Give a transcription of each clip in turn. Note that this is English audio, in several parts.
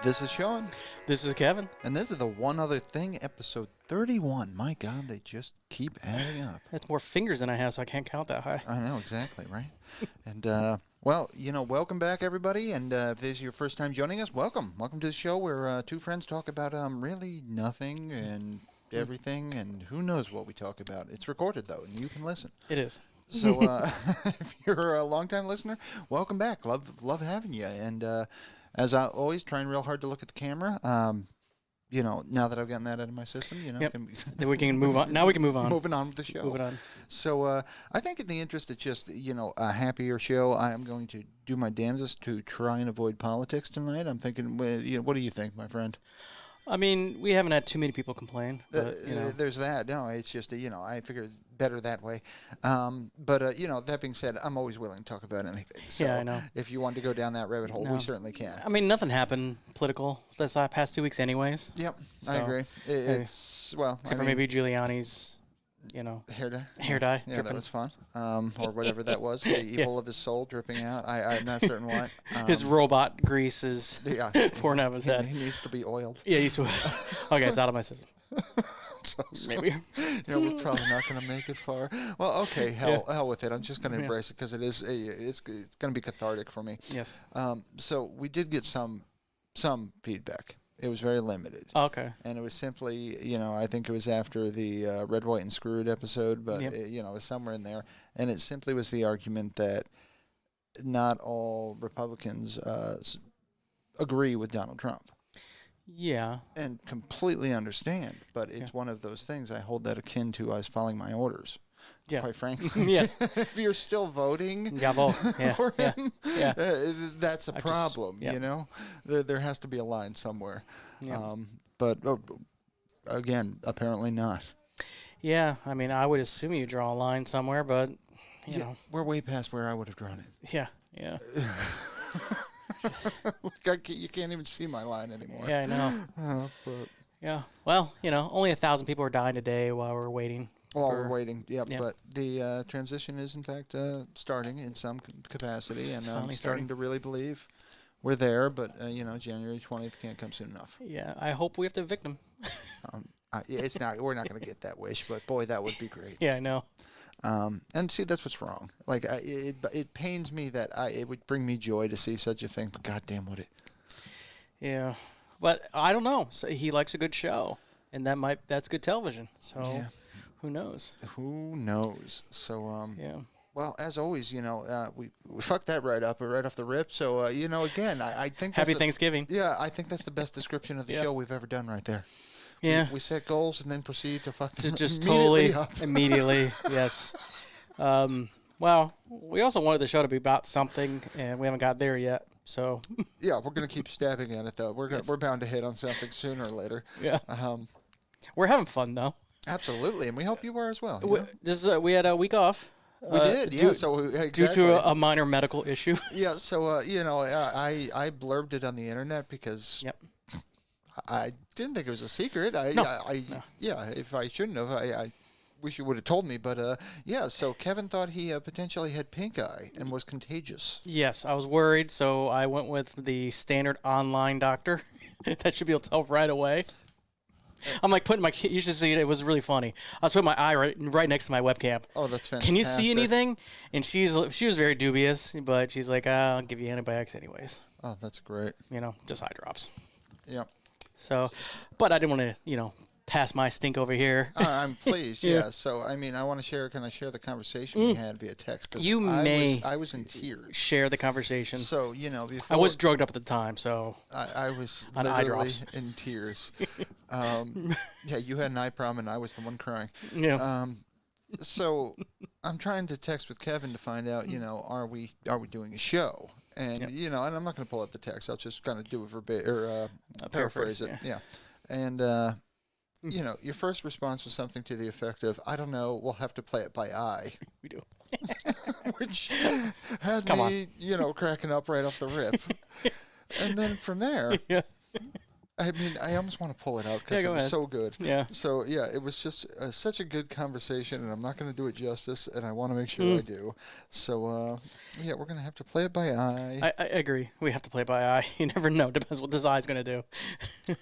This is Sean. This is Kevin. And this is the One Other Thing, episode 31. My God, they just keep adding up. That's more fingers than I have, so I can't count that high. I know, exactly, right? And, well, welcome back, everybody. And if this is your first time joining us, welcome. Welcome to the show where two friends talk about really nothing and everything, and who knows what we talk about. It's recorded, though, and you can listen. It is. So if you're a long-time listener, welcome back. Love having you. And as I always, trying real hard to look at the camera. Now that I've gotten that out of my system, yep. Then we can move on. Now we can move on. Moving on with the show. Moving on. So I think in the interest of just, a happier show, I am going to do my damnedest to try and avoid politics tonight. I'm thinking, what do you think, my friend? I mean, we haven't had too many people complain. But, there's that. No, it's just, I figure it's better that way. But that being said, I'm always willing to talk about anything. So yeah, I know. If you want to go down that rabbit hole, we certainly can. I mean, nothing happened political this past 2 weeks anyways. Yep, so, I agree. Except for maybe Giuliani's, hair dye. Hair dye. Yeah, dripping. that was fun. Or whatever that was. The evil of his soul dripping out. I'm not certain what. His robot grease is pouring out of his head. He needs to be oiled. Yeah, he's okay, it's out of my system. So, maybe. We're probably not going to make it far. Well, okay, hell with it. I'm just going to embrace it because it's going to be cathartic for me. Yes. So we did get some feedback. It was very limited. Oh, okay. And it was simply, I think it was after the Red, White, and Screwed episode, but, it was somewhere in there. And it simply was the argument that not all Republicans agree with Donald Trump. Yeah. And completely understand, but it's one of those things. I hold that akin to I was following my orders. Yeah. Quite frankly. Yeah. If you're still voting for him, that's a problem, There has to be a line somewhere. Yeah. But, again, apparently not. Yeah, I mean, I would assume you draw a line somewhere, but, you know. We're way past where I would have drawn it. Yeah. You can't even see my line anymore. Yeah, I know. Yeah. Well, only 1,000 people are dying today while we're waiting. We're waiting, but the transition is, in fact, starting in some capacity, and I'm starting to really believe we're there, but, January 20th can't come soon enough. Yeah, I hope we have to evict them. It's not. We're not going to get that wish, but, boy, that would be great. Yeah, I know. And see, that's what's wrong. Like, it pains me that it would bring me joy to see such a thing, but goddamn would it. Yeah, but I don't know. So he likes a good show, and that's good television. So who knows? Who knows? So yeah. Well, as always, we fucked that right off the rip. So again, I think Happy Thanksgiving. Yeah, I think that's the best description of the show we've ever done right there. Yeah. We set goals and then proceed to fuck them just immediately totally up. Immediately. Yes. Well, we also wanted the show to be about something, and we haven't got there yet. So. Yeah, we're going to keep stabbing at it, though. We're bound to hit on something sooner or later. Yeah. We're having fun, though. Absolutely, and we hope you are as well. We had a week off. We did, yeah. Exactly. Due to a minor medical issue. Yeah, so I blurbed it on the internet because I didn't think it was a secret. If I shouldn't have, I wish you would have told me. But so Kevin thought he potentially had pink eye and was contagious. Yes, I was worried, so I went with the standard online doctor. That should be able to tell right away. I'm like putting you should see it. It was really funny. I was putting my eye right next to my webcam. Oh, that's fantastic. Can you see anything? And she was very dubious, but she's like, I'll give you antibiotics anyways. Oh, that's great. Just eye drops. Yeah. So, but I didn't want to, pass my stink over here. I'm pleased. Yeah. So, I mean, I want to share. Can I share the conversation we had via text? You may. I was in tears. Share the conversation. So, before I was drugged up at the time, so I was on literally eye drops. in tears. You had an eye problem, and I was the one crying. Yeah. So, I'm trying to text with Kevin to find out. Are we doing a show? And and I'm not going to pull up the text. I'll just kind of do it verbatim or paraphrase it. Yeah. And your first response was something to the effect of, I don't know, we'll have to play it by eye. We do. Which had me, cracking up right off the rip. And then from there, I mean, I almost want to pull it out because it was so good. Yeah. So, yeah, it was just such a good conversation, and I'm not going to do it justice, and I want to make sure I do. So, yeah, we're going to have to play it by eye. I agree. We have to play by eye. You never know. Depends what this eye's going to do.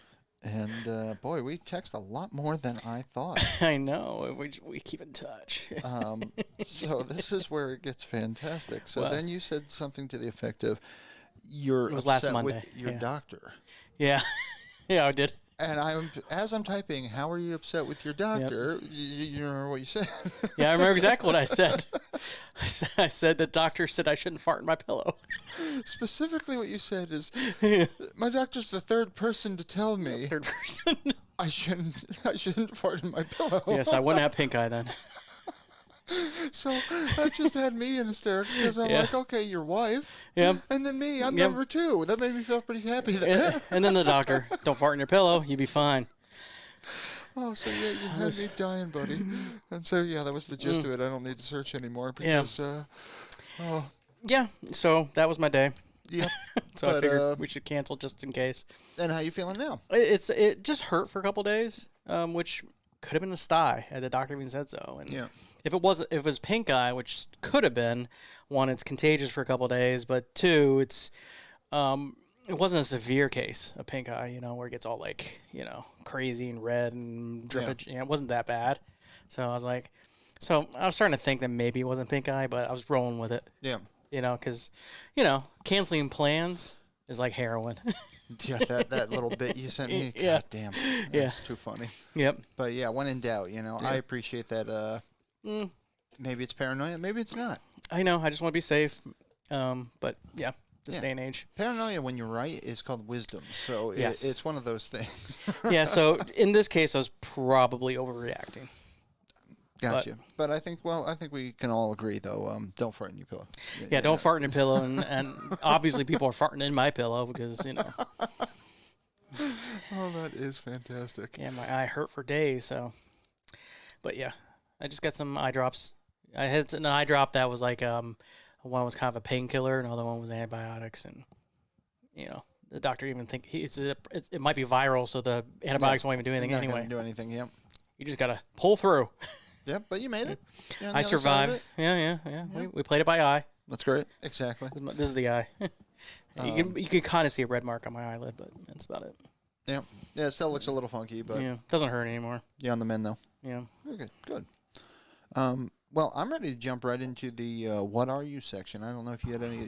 And, boy, we text a lot more than I thought. I know. We keep in touch. So this is where it gets fantastic. So then you said something to the effect of you're upset with your doctor. Yeah. Yeah, I did. And as I'm typing, how are you upset with your doctor? Yep. You remember what you said? Yeah, I remember exactly what I said. I said the doctor said I shouldn't fart in my pillow. Specifically what you said is, my doctor's the third person to tell me. Third person. I shouldn't fart in my pillow. Yes, I wouldn't have pink eye then. So that just had me in hysterics because I'm like, okay, your wife. Yep. And then me, I'm number two. That made me feel pretty happy there. And then the doctor, don't fart in your pillow, you'll be fine. Oh, so yeah, you had me dying, buddy. And so, yeah, that was the gist of it. I don't need to search anymore because, Yeah, so that was my day. Yeah. So I figured we should cancel just in case. And how you feeling now? It just hurt for a couple days, which could have been a sty. The doctor even said so. And if it was pink eye, which could have been, one, it's contagious for a couple days, but two, it wasn't a severe case of pink eye, where it gets all crazy and red and drippage. It wasn't that bad. So I was starting to think that maybe it wasn't pink eye, but I was rolling with it. Yeah. Because, canceling plans is like heroin. Yeah, that little bit you sent me. God damn. That's too funny. Yep. But yeah, when in doubt, I appreciate that. Maybe it's paranoia, maybe it's not. I know. I just want to be safe. But yeah, this day and age. Paranoia, when you're right, is called wisdom. So it's one of those things. Yeah. So in this case, I was probably overreacting. Gotcha. But I think we can all agree, though, don't fart in your pillow. Yeah, don't fart in your pillow. And obviously people are farting in my pillow because, Oh, that is fantastic. Yeah, my eye hurt for days, so. But yeah, I just got some eye drops. I had an eye drop that was like, one was kind of a painkiller, another one was antibiotics. And, the doctor even think it might be viral, so the antibiotics won't even do anything anyway. Not do anything, yeah. You just got to pull through. Yep, but you made it. I survived. Yeah. We played it by eye. That's great. Exactly. This is the eye. You can kind of see a red mark on my eyelid, but that's about it. Yeah. Yeah, it still looks a little funky, but... Yeah, doesn't hurt anymore. Yeah, on the mend, though. Yeah. Okay, good. Well, I'm ready to jump right into the What Are You section. I don't know if you had any,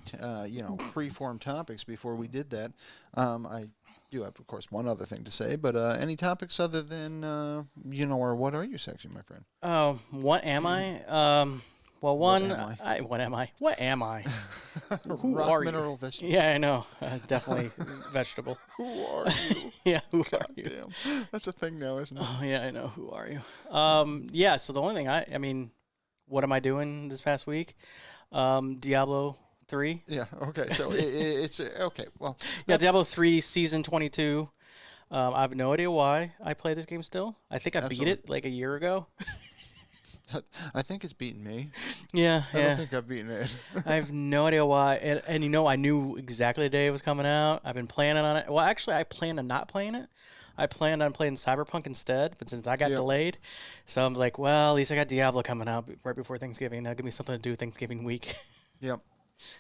free-form topics before we did that. I do have, of course, one other thing to say, but any topics other than, our What Are You section, my friend? Oh, what am I? Well, one, what am I? Who are mineral you? Vegetable. Yeah, I know. Definitely vegetable. Who are you? Yeah, who God are you? Damn. That's a thing now, isn't it? Oh, yeah, I know. Who are you? Yeah, so the only thing what am I doing this past week? Diablo 3. Yeah, okay. So it's okay. Well, yeah, Diablo 3 Season 22. I have no idea why I play this game still. I think I beat it like a year ago. I think it's beaten me. Yeah, I don't think I've beaten it. I have no idea why. And I knew exactly the day it was coming out. I've been planning on it. Well, actually, I planned on not playing it. I planned on playing Cyberpunk instead, but since I got delayed, so I was like, well, at least I got Diablo coming out right before Thanksgiving. That'll give me something to do Thanksgiving week. Yep.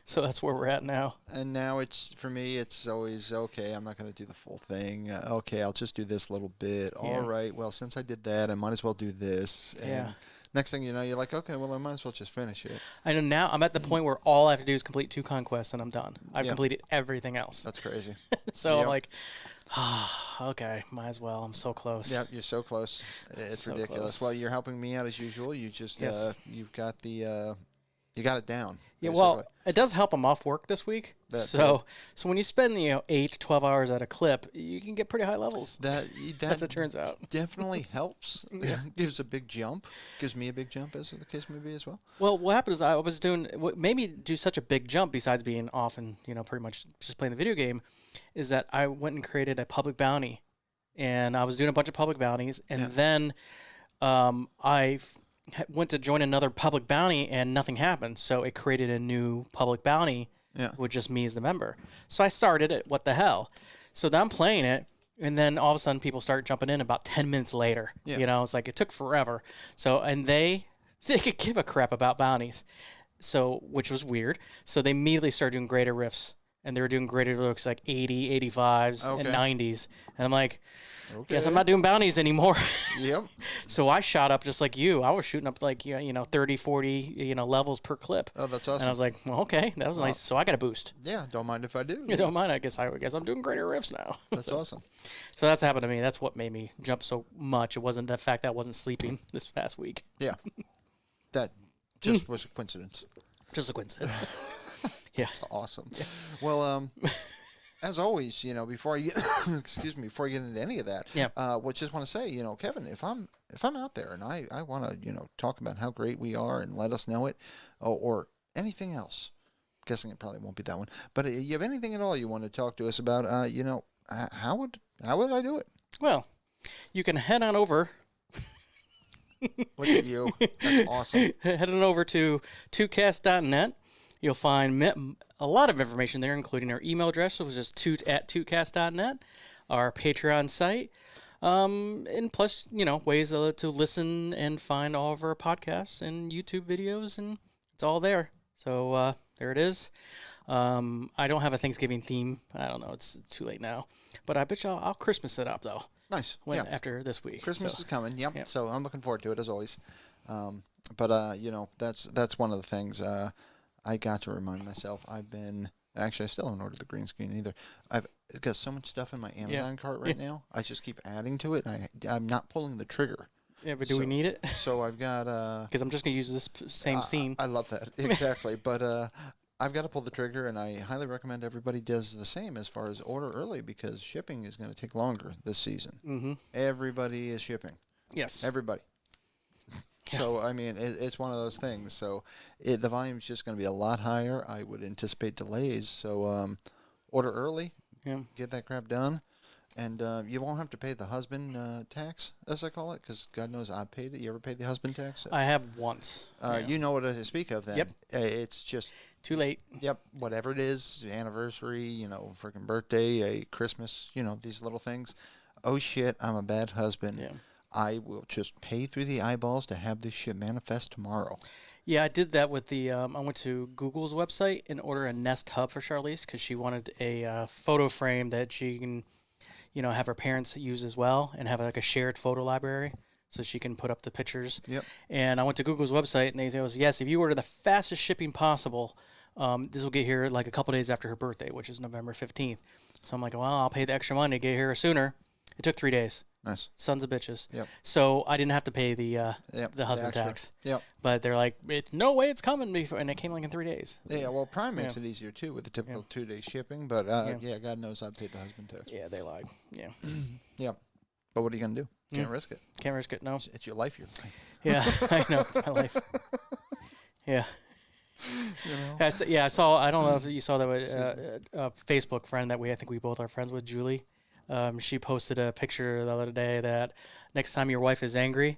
So that's where we're at now. And now for me, it's always, okay, I'm not going to do the full thing. Okay, I'll just do this little bit. Yeah. All right, well, since I did that, I might as well do this. And next thing you know, you're like, okay, well, I might as well just finish it. I know now I'm at the point where all I have to do is complete 2 conquests and I'm done. I've completed everything else. That's crazy. So I'm like, okay, might as well. I'm so close. Yeah, you're so close. It's so ridiculous. Close. Well, you're helping me out as usual. You just, you've got you got it down. Yeah, well, it does help. I'm off work this week. So when you spend 8 to 12 hours at a clip, you can get pretty high levels. That as it turns out, definitely helps. Gives a big jump. Gives me a big jump, as the case may be, as well. Well, what happened is I was doing what made me do such a big jump, besides being off and pretty much just playing the video game, is that I went and created a public bounty, and I was doing a bunch of public bounties, and then I went to join another public bounty and nothing happened. So it created a new public bounty with just me as the member. So I started it. What the hell? So then I'm playing it And then all of a sudden, people start jumping in about 10 minutes later. Yeah. You know, it's like it took forever. So, and they could give a crap about bounties. So, which was weird. So they immediately started doing greater riffs. And they were doing greater looks like 80, 85s, and 90s. And I'm like, guess I'm not doing bounties anymore. Yep. So I shot up just like you. I was shooting up like, 30, 40, levels per clip. Oh, that's awesome. And I was like, well, okay, that was nice. So I got a boost. Yeah, don't mind if I do. You don't mind? I guess I'm doing greater riffs now. That's awesome. So that's happened to me. That's what made me jump so much. It wasn't the fact that I wasn't sleeping this past week. Yeah. That just was a coincidence. Just a coincidence. Yeah. That's awesome. Yeah. Well, as always, before I get before I get into any of that, just want to say, Kevin, if I'm out there and I want to, talk about how great we are and let us know it, or anything else, I'm guessing it probably won't be that one, but you have anything at all you want to talk to us about, how would I do it? Well, you can head on over. Look at you. That's awesome. Head on over to tootcast.net. You'll find a lot of information there, including our email address, which is just toot@tootcast.net, our Patreon site, and plus, ways to listen and find all of our podcasts and YouTube videos, and it's all there. So there it is. I don't have a Thanksgiving theme. I don't know. It's too late now. But I bet you I'll Christmas it up, though. Nice. After this week. Christmas is coming. Yep. So I'm looking forward to it, as always. But that's one of the things I got to remind myself. I still haven't ordered the green screen either. I've got so much stuff in my Amazon cart right now. I just keep adding to it, and I'm not pulling the trigger. Yeah, but do we need it? So I've got... Because I'm just going to use this same scene. I love that. Exactly. But I've got to pull the trigger, and I highly recommend everybody does the same as far as order early, because shipping is going to take longer this season. Mm-hmm. Everybody is shipping. Yes. Everybody. So, I mean, it's one of those things. So, the volume is just going to be a lot higher. I would anticipate delays. So, order early. Yeah. Get that crap done. And you won't have to pay the husband tax, as I call it, because God knows I've paid it. You ever paid the husband tax? I have once. You know what I speak of then. Yep. It's just... Too late. Yep. Whatever it is, anniversary, freaking birthday, a Christmas, these little things. Oh, shit, I'm a bad husband. Yeah. I will just pay through the eyeballs to have this shit manifest tomorrow. Yeah, I did that with the. I went to Google's website and ordered a Nest Hub for Charlize because she wanted a photo frame that she can, have her parents use as well and have like a shared photo library so she can put up the pictures. Yep. And I went to Google's website and they said, yes, if you order the fastest shipping possible, this will get here like a couple days after her birthday, which is November 15th. So I'm like, well, I'll pay the extra money to get here sooner. It took 3 days. Nice. Sons of bitches. Yep. So I didn't have to pay the husband tax. Yep. But they're like, it's no way it's coming before, and it came like in 3 days. Yeah, well, Prime makes it easier too with the typical 2-day shipping. But God knows I've paid the husband tax. Yeah, they lied. Yeah. Yep. But what are you gonna do? Can't risk it. Can't risk it. No. It's your life. You're Yeah, I know it's my life. Yeah. I saw. I don't know if you saw that with a Facebook friend that I think we both are friends with, Julie. She posted a picture the other day that next time your wife is angry,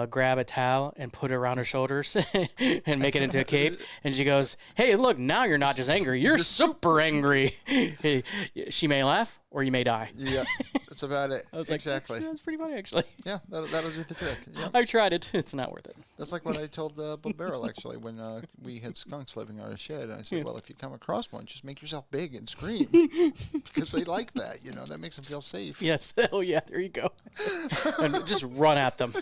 grab a towel and put it around her shoulders and make it into a cape. And she goes, hey, look, now you're not just angry. You're super angry. Hey, she may laugh or you may die. Yeah, that's about it. I was exactly. That's pretty funny, actually. Yeah, that'll do the trick. Yep. I tried it. It's not worth it. That's like what I told Bill Barrel, actually, when we had skunks living in our shed. I said, well, if you come across one, just make yourself big and scream. Because they like that, that makes them feel safe. Yes. Oh, yeah, there you go. And just run at them.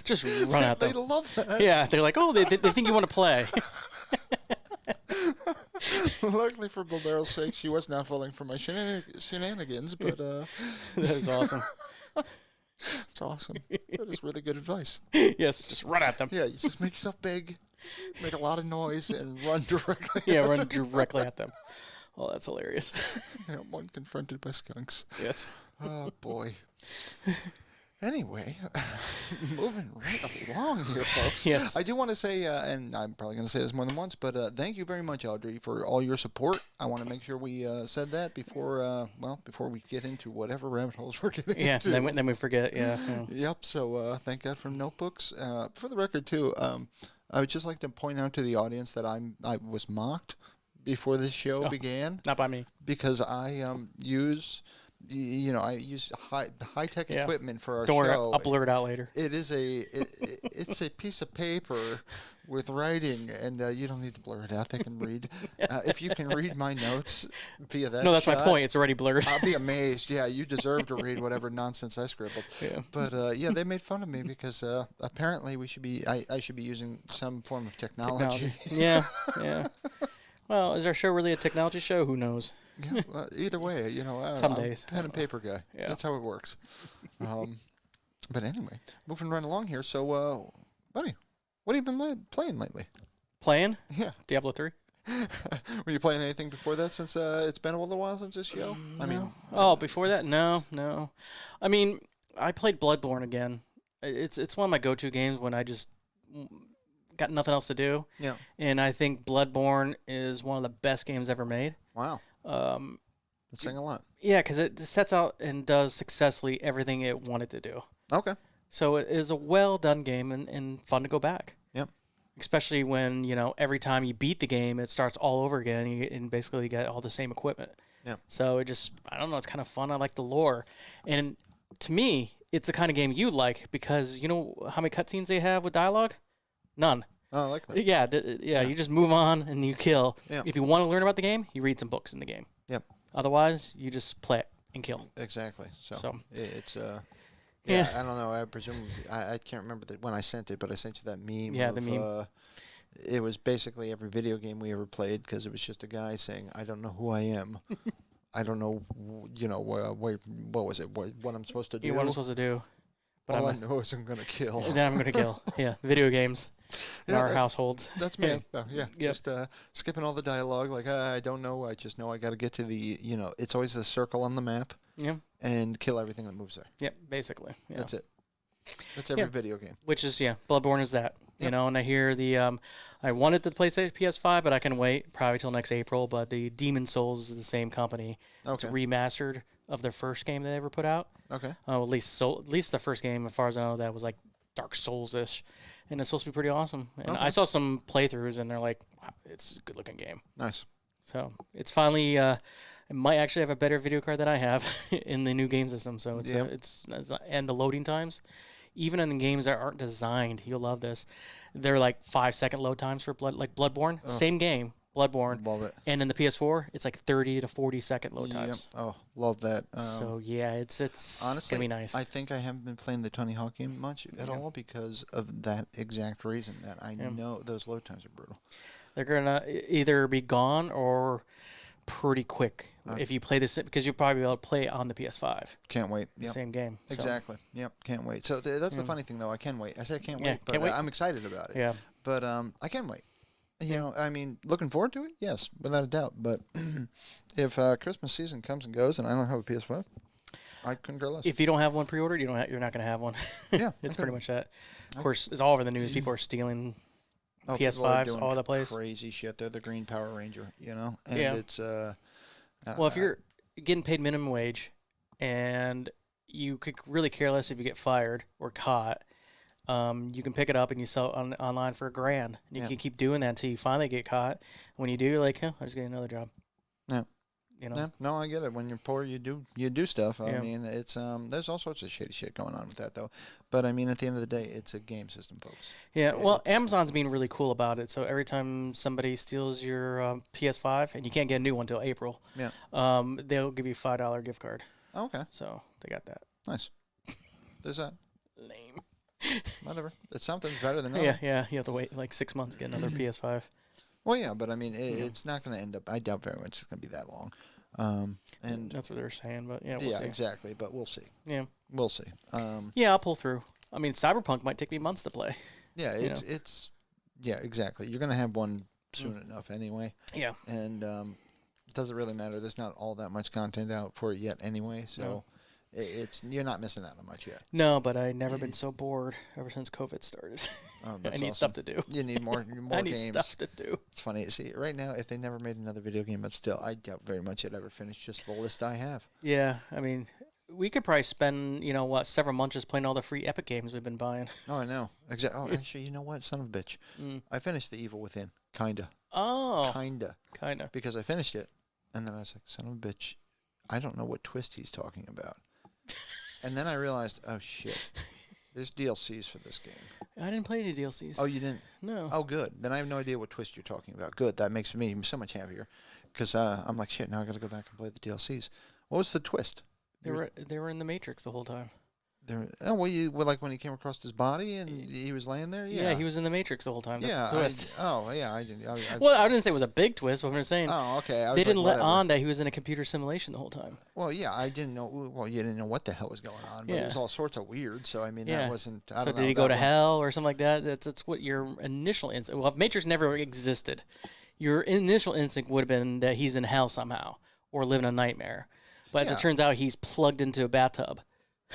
Just run at them. They love that. Yeah, they're like, oh, they think you want to play. Luckily for Bill Barrel's sake, she was not falling for my shenanigans, but... That was awesome. It's awesome. That is really good advice. Yes, just run at them. Yeah, you just make yourself big, make a lot of noise, and run directly run directly at them. Oh, that's hilarious. One confronted by skunks. Yes. Oh, boy. Anyway, moving right along here, folks. Yes. I do want to say, and I'm probably going to say this more than once, but thank you very much, Audrey, for all your support. I want to make sure we said that before we get into whatever rabbit holes we're getting into. Yeah, then we forget. Yeah. Yep. So thank God for notebooks. For the record, too, I would just like to point out to the audience that I was mocked before this show began. Not by me. Because I use I use high tech equipment for our Don't worry, show. I'll blur it out later. It's a piece of paper with writing, and you don't need to blur it out. They can read. If you can read my notes via that. No, that's shot, my point. It's already blurred. I'll be amazed. Yeah, you deserve to read whatever nonsense I scribbled. Yeah. But they made fun of me because apparently I should be using some form of technology. Yeah. Well, is our show really a technology show? Who knows? Yeah, well, either way, Some I'm days. a pen and paper guy. Yeah. That's how it works. But anyway, moving right along here. So, buddy, what have you been playing lately? Playing? Yeah. Diablo 3. Were you playing anything before that since it's been a little while since this show? Before that? No. I mean, I played Bloodborne again. It's one of my go-to games when I just got nothing else to do. Yeah. And I think Bloodborne is one of the best games ever made. Wow. That's saying a lot. Yeah, because it sets out and does successfully everything it wanted to do. Okay. So it is a well-done game and fun to go back. Yep. Especially when, every time you beat the game, it starts all over again and basically you get all the same equipment. Yeah. So I don't know, it's kind of fun. I like the lore. And to me, it's the kind of game you like because you know how many cutscenes they have with dialogue? None. Oh, I like that. Yeah, you just move on and you kill. Yeah. If you want to learn about the game, you read some books in the game. Yep. Otherwise, you just play it and kill. Exactly. So it's Yeah. I don't know. I presume I can't remember when I sent it, but I sent you that meme. Yeah, the meme. It was basically every video game we ever played because it was just a guy saying, "I don't know who I am. I don't know, what was it? What I'm supposed to do? What I'm supposed to do. But All I know is I'm gonna kill. Then I'm gonna kill. Yeah, video games in our households. That's me. Yeah. Yep. Just skipping all the dialogue. Like I don't know. I just know I got to get to the. It's always a circle on the map. Yeah. And kill everything that moves there. Yep. Basically. Yeah. That's it. That's every video game. Which is Bloodborne is that. Yep. And I hear I wanted the PlayStation PS5, but I can wait probably till next April. But the Demon Souls is the same company. Okay. It's remastered of their first game they ever put out. Okay. At least the first game, as far as I know, that was like Dark Souls-ish, and it's supposed to be pretty awesome. And I saw some playthroughs, and they're like, wow, it's a good-looking game. Nice. So it's finally, it might actually have a better video card than I have in the new game system. So it's and the loading times, even in the games that aren't designed, you'll love this. They're like 5-second load times for Bloodborne. Oh. Same game. Bloodborne. Love it. And in the PS4, it's like 30 to 40-second load times. Oh, love that. So yeah, it's honestly gonna be nice. I think I haven't been playing the Tony Hawk game much at all because of that exact reason. That I know those load times are brutal. They're gonna either be gone or pretty quick if you play this because you'll probably be able to play it on the PS5. Can't wait. Yep. Same game. Exactly. So. Yep. Can't wait. So that's the funny thing, though. I can wait. I say I can't wait, but can't wait. I'm excited about it. Yeah. But I can wait. I mean, looking forward to it? Yes, without a doubt. But if Christmas season comes and goes and I don't have a PS5, I couldn't care less. If you don't have one pre-ordered, you're not going to have one. Yeah. It's pretty much that. Of course, it's all over the news. People are stealing PS5s all over the place. Crazy shit. They're the Green Power Ranger, And it's... well, if you're getting paid minimum wage and you could really care less if you get fired or caught, you can pick it up and you sell it online for $1,000. You can keep doing that until you finally get caught. When you do, you're like, I just get another job. Yeah. Yeah, no, I get it. When you're poor, you do stuff. I mean, it's there's all sorts of shady shit going on with that, though. But I mean, at the end of the day, it's a game system, folks. Yeah. Well, Amazon's being really cool about it. So every time somebody steals your PS5, and you can't get a new one until April, they'll give you a $5 gift card. Okay. So they got that. Nice. There's that. Lame. Whatever. It's something's better than nothing. Yeah. You have to wait like 6 months to get another PS5. Well, yeah, but I mean, it's not going to end up. I doubt very much it's going to be that long. And that's what they're saying, but we'll see. Yeah, exactly. But we'll see. Yeah, we'll see. I'll pull through. I mean, Cyberpunk might take me months to play. Yeah, it's exactly. You're going to have one soon enough anyway. Yeah, and it doesn't really matter. There's not all that much content out for it yet anyway, so. No. You're not missing out on much yet. No, but I've never been so bored ever since COVID started. I need stuff to do. You need more I games. need stuff to do. It's funny. See, right now, if they never made another video game, but still, I doubt very much it ever finished just the list I have. Yeah, I mean, we could probably spend, several months just playing all the free Epic games we've been buying. Oh, I know. Exactly. Oh, actually, you know what? Son of a bitch. I finished The Evil Within. Kinda. Oh. Kinda. Kinda. Because I finished it, and then I was like, son of a bitch. I don't know what twist he's talking about. And then I realized, oh, shit. There's DLCs for this game. I didn't play any DLCs. Oh, you didn't? No. Oh, good. Then I have no idea what twist you're talking about. Good. That makes me so much happier. Because I'm like, shit, now I got to go back and play the DLCs. What was the twist? They were in the Matrix the whole time. Like when he came across his body and he was laying there? Yeah, he was in the Matrix the whole time. That's the twist. I didn't. Well, I didn't say it was a big twist, but I'm just saying. Oh, okay. They didn't let on that he was in a computer simulation the whole time. Well, yeah, I didn't know. Well, you didn't know what the hell was going on, but it was all sorts of weird. So I mean, that wasn't. I don't know, did he go to hell or something like that? That's what your initial instinct. Well, if Matrix never existed, your initial instinct would have been that he's in hell somehow or living a nightmare. But as it turns out, he's plugged into a bathtub.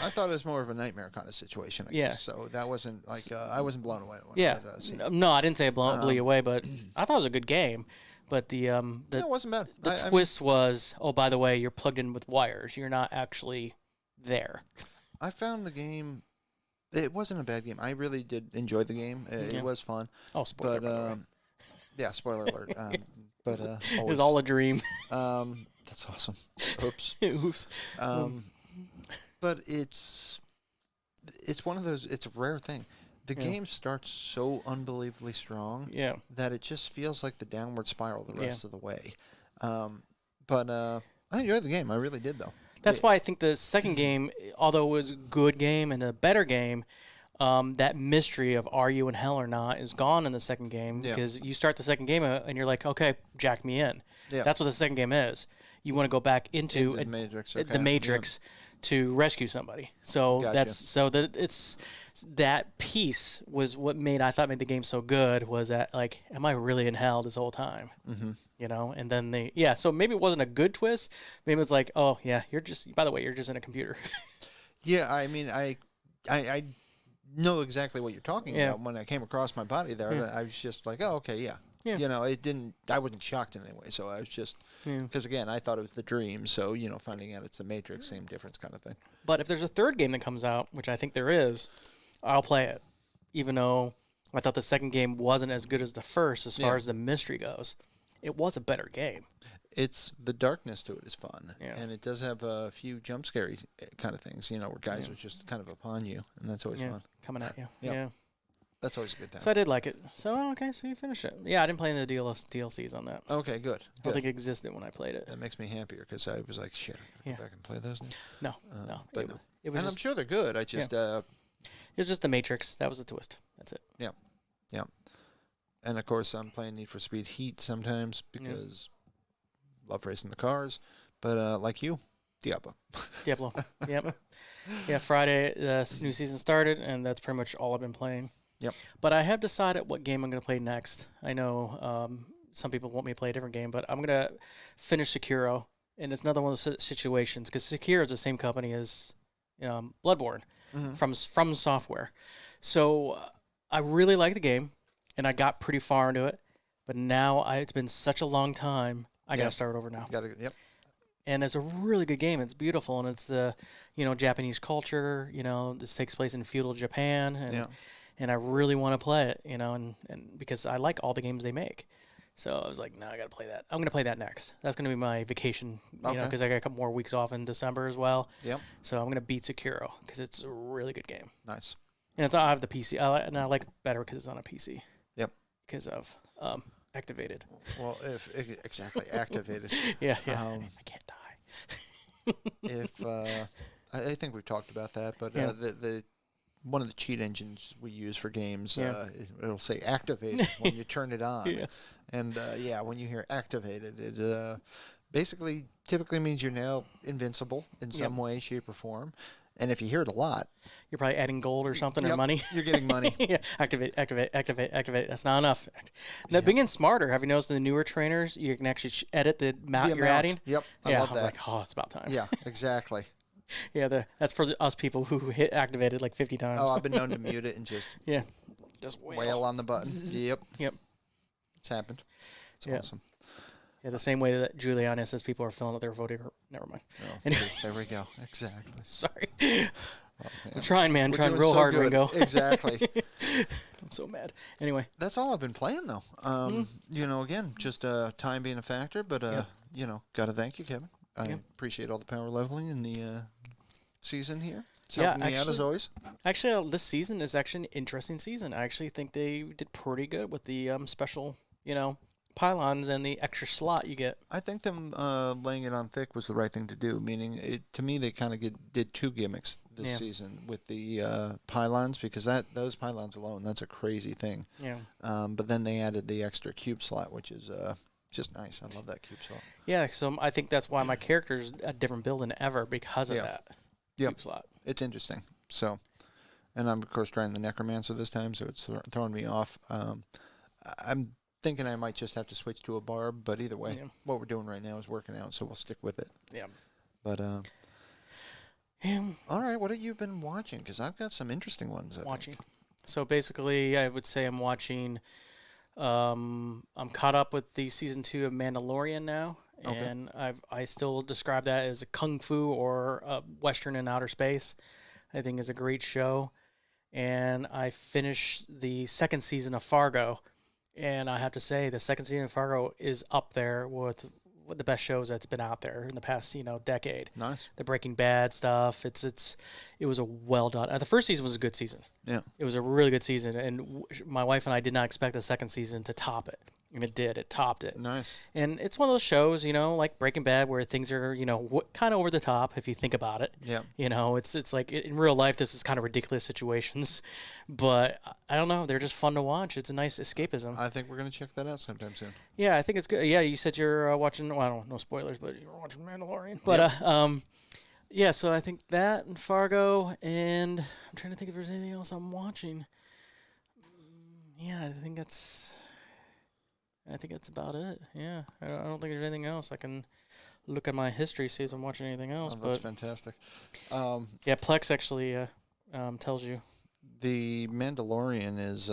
I thought it was more of a nightmare kind of situation, I guess. So that wasn't like, I wasn't blown away. No, I didn't say it blew you away, but I thought it was a good game. But it wasn't bad. The twist was, oh, by the way, you're plugged in with wires. You're not actually there. I found the game, it wasn't a bad game. I really did enjoy the game. It was fun. Oh, spoiler, by the way. Yeah, spoiler alert. It was all a dream. That's awesome. Oops. Oops. But it's one of those. It's a rare thing. The game starts so unbelievably strong that it just feels like the downward spiral the rest of the way. But I enjoyed the game. I really did, though. That's why I think the second game, although it was a good game and a better game, that mystery of are you in hell or not is gone in the second game because you start the second game and you're like, okay, jack me in. Yeah. That's what the second game is. You want to go back into the Matrix. The Matrix. To rescue somebody, so it's that piece was what made the game so good. Was that like, am I really in hell this whole time? Mm-hmm. You know, and then so maybe it wasn't a good twist. Maybe it's like, oh yeah, you're just in a computer. Yeah, I mean, I know exactly what you're talking about. When I came across my body there, I was just like, oh okay, yeah. You know, I wasn't shocked in any way, so I was just, because again, I thought it was the dream, so, you know, finding out it's the Matrix, same difference kind of thing. But if there's a third game that comes out, which I think there is, I'll play it, even though I thought the second game wasn't as good as the first as far as the mystery goes. It was a better game. It's the darkness to it is fun, and it does have a few jump scary kind of things, you know, where guys are just kind of upon you, and that's always fun. Coming at you. Yeah. That's always a good time. So I did like it. So, okay, so you finished it. Yeah, I didn't play any of the DLCs on that. Okay, good. I don't think it existed when I played it. That makes me happier because I was like, shit, I gotta go back and play those now. No. But no. It was I'm sure they're good. I just... it was just the Matrix. That was the twist. That's it. Yeah. And, of course, I'm playing Need for Speed Heat sometimes because love racing the cars. But, like you, Diablo. Yep. Yeah, Friday, the new season started, and that's pretty much all I've been playing. Yep. But I have decided what game I'm going to play next. I know some people want me to play a different game, but I'm going to finish Sekiro, and it's another one of those situations because Sekiro is the same company as Bloodborne from Software. So I really like the game, and I got pretty far into it, but now it's been such a long time, I got to start over now. And it's a really good game. It's beautiful, and it's the Japanese culture. This takes place in feudal Japan, and I really want to play it, and because I like all the games they make. So I was like, no, I got to play that. I'm going to play that next. That's going to be my vacation, because I got a couple more weeks off in December as well. Yep. So I'm going to beat Sekiro because it's a really good game. Nice. And I have the PC, and I like it better because it's on a PC. Yep. Because of activated. Well, exactly, activated. Yeah. I can't die. I think we've talked about that, but the one of the cheat engines we use for games, it'll say activated when you turn it on. Yes. And when you hear activated, it basically typically means you're now invincible in some way, shape, or form. And if you hear it a lot, you're probably adding gold or something or money. You're getting money. Activate. That's not enough. Now, being smarter, have you noticed in the newer trainers, you can actually edit the amount you're adding? Yep. I love that. Was like, oh, it's about time. Yeah, exactly. That's for us people who hit activated like 50 times. Oh, I've been known to mute it and just wail on the button. Yep. It's happened. It's awesome. Yeah, the same way that Juliana says people are filling out their voting. Never mind. Oh, anyway. There we go. Exactly. Sorry. I'm trying, man. Trying real hard, Ringo. Exactly. I'm so mad. Anyway. That's all I've been playing, though. Again, just time being a factor, but, got to thank you, Kevin. I appreciate all the power leveling in the season here. It's Yeah, helping me out as always. Actually, this season is actually an interesting season. I actually think they did pretty good with the special, pylons and the extra slot you get. I think them laying it on thick was the right thing to do. Meaning, to me, they kind of did two gimmicks this season with the pylons, because those pylons alone, that's a crazy thing. Yeah. But then they added the extra cube slot, which is just nice. I love that cube slot. Yeah, so I think that's why my character's a different build than ever because of that cube slot. It's interesting. So, and I'm of course trying the Necromancer this time, so it's throwing me off. I'm thinking I might just have to switch to a barb, but either way, what we're doing right now is working out, so we'll stick with it. Yeah. But all right, what have you been watching? Because I've got some interesting ones. I think. So basically, I would say I'm watching. I'm caught up with the season 2 of Mandalorian now, and I still describe that as a kung fu or a western in outer space. I think is a great show, and I finished the second season of Fargo, and I have to say the second season of Fargo is up there with the best shows that's been out there in the past decade. Nice. The Breaking Bad stuff. It was a well done. The first season was a good season. Yeah. It was a really good season, and my wife and I did not expect the second season to top it. And it did. It topped it. Nice. And it's one of those shows, like Breaking Bad, where things are, kind of over the top if you think about it. Yeah. It's like in real life, this is kind of ridiculous situations, but I don't know. They're just fun to watch. It's a nice escapism. I think we're going to check that out sometime soon. Yeah, I think it's good. Yeah, you said you're watching, well, I don't know, no spoilers, but you're watching Mandalorian. But, yeah, so I think that and Fargo, and I'm trying to think if there's anything else I'm watching. Yeah, I think that's about it. Yeah, I don't think there's anything else. I can look at my history, see if I'm watching anything else. Oh, that's fantastic. Yeah, Plex actually tells you. The Mandalorian is,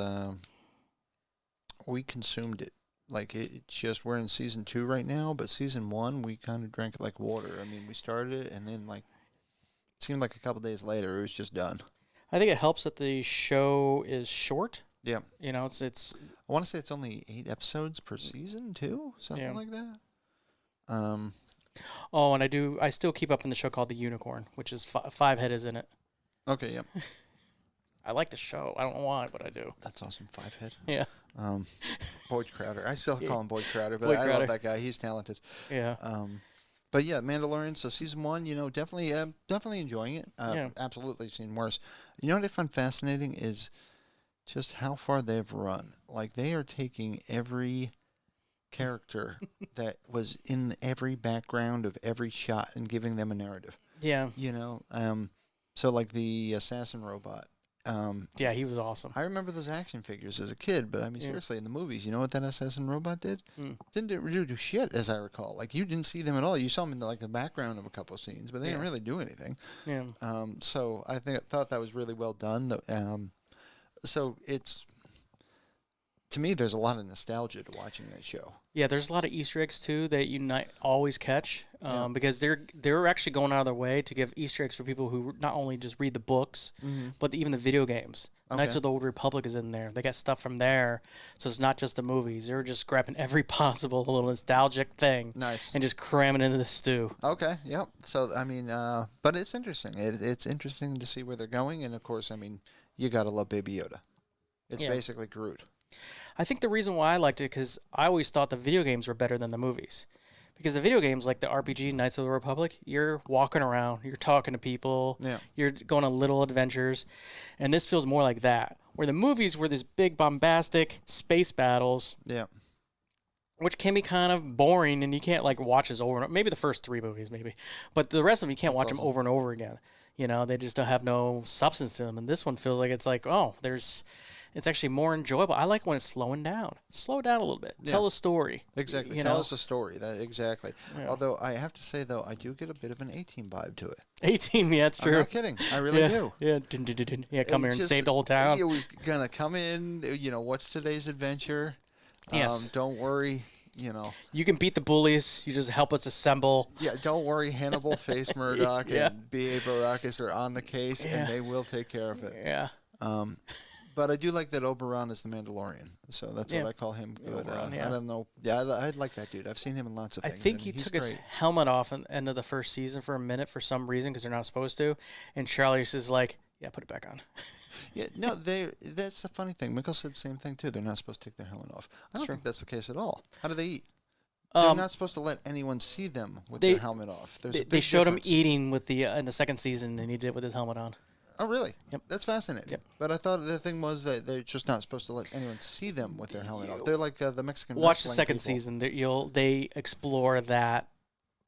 we consumed it. Like, we're in season 2 right now, but season 1, we kind of drank it like water. I mean, we started it, and then, it seemed like a couple days later, it was just done. I think it helps that the show is short. Yeah. It's I want to say it's only 8 episodes per season, too? Something like that. Oh, and I still keep up in the show called The Unicorn, which is Five Head is in it. Okay, yep. I like the show. I don't know why, but I do. That's awesome. Five Head. Yeah. Boyd Crowder. I still call him Boyd Crowder, but I love that guy. He's talented. Yeah. But yeah, Mandalorian. So season 1, definitely enjoying it. Absolutely seen worse. You know what I find fascinating is just how far they've run. Like, they are taking every character that was in every background of every shot and giving them a narrative. Yeah. So like the assassin robot. Yeah, he was awesome. I remember those action figures as a kid, but I mean, seriously, in the movies, you know what that assassin robot did? Didn't do shit, as I recall. Like, you didn't see them at all. You saw them in the background of a couple of scenes, but they didn't really do anything. Yeah. So I thought that was really well done. So it's, to me, there's a lot of nostalgia to watching that show. Yeah, there's a lot of Easter eggs too that you not always catch, because they're actually going out of their way to give Easter eggs for people who not only just read the books, but even the video games. Okay. Knights of the Old Republic is in there. They got stuff from there, so it's not just the movies. They're just grabbing every possible little nostalgic thing, and just cramming it into the stew. Okay, yep. So I mean, but it's interesting. It's interesting to see where they're going, and of course, I mean, you gotta love Baby Yoda. It's basically Groot. I think the reason why I liked it, because I always thought the video games were better than the movies. Because the video games, like the RPG, Knights of the Republic, you're walking around, you're talking to people, you're going on little adventures, and this feels more like that. Where the movies were these big, bombastic space battles, which can be kind of boring, and you can't watch this over and over. Maybe the first 3 movies, maybe. But the rest of them, you can't watch them over and over again. They just don't have no substance to them. And this one feels like it's actually more enjoyable. I like when it's slowing down. Slow down a little bit. Tell a story. Exactly. Tell us a story. Exactly. Yeah. Although I have to say, though, I do get a bit of an A-Team vibe to it. A-Team, yeah, that's true. I'm not kidding. I really do. Yeah. Yeah, come here and save the whole town. Yeah, we're going to come in. What's today's adventure? Yes. Don't worry. You can beat the bullies. You just help us assemble. Yeah, don't worry. Hannibal, Face Murdoch, and B.A. Baracus are on the case, and they will take care of it. Yeah. But I do like that Oberon is the Mandalorian, so that's what I call him. Good. Oberon, I don't know. Yeah, I like that dude. I've seen him in lots of I things. think he took his helmet off at the end of the first season for a minute for some reason because they're not supposed to. And Charlize is like, yeah, put it back on. Yeah, no, that's the funny thing. Mikkel said the same thing, too. They're not supposed to take their helmet off. I don't think that's the case at all. How do they eat? They're not supposed to let anyone see them with their helmet off. They showed him eating with in the second season, and he did it with his helmet on. Oh, really? Yep. That's fascinating. Yep. But I thought the thing was that they're just not supposed to let anyone see them with their helmet off. They're like the Mexican Watch the wrestling second people. season. They explore that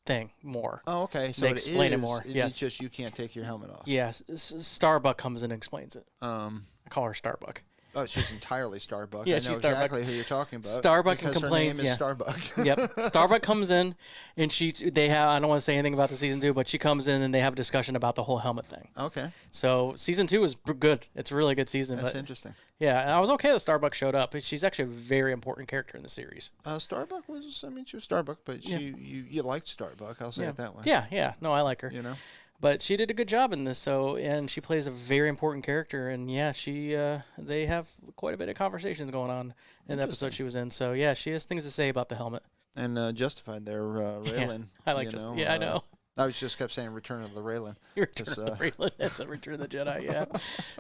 thing more. Oh, okay. So they explain it more. It's just you can't take your helmet off. Yes. Starbuck comes in and explains it. I call her Starbuck. Oh, she's entirely Starbuck. Yeah, I know she's exactly Starbuck. who you're talking about. Starbuck because complains. Her name is Starbuck. Yep. Starbuck comes in, and they have. I don't want to say anything about the season 2, but she comes in and they have a discussion about the whole helmet thing. Okay. So season 2 is good. It's a really good season. That's interesting. Yeah, and I was okay that Starbuck showed up. She's actually a very important character in the series. Starbuck was. I mean, she was Starbuck, but you liked Starbuck. I'll say it that way. Yeah. No, I like her. You know. But she did a good job in this, and she plays a very important character, and they have quite a bit of conversations going on in the episode she was in. So yeah, she has things to say about the helmet. And justified there, Raylan. I like just. I know. I just kept saying Return of the Raylan. Return of the Raylan. That's a Return of the Jedi. Yeah,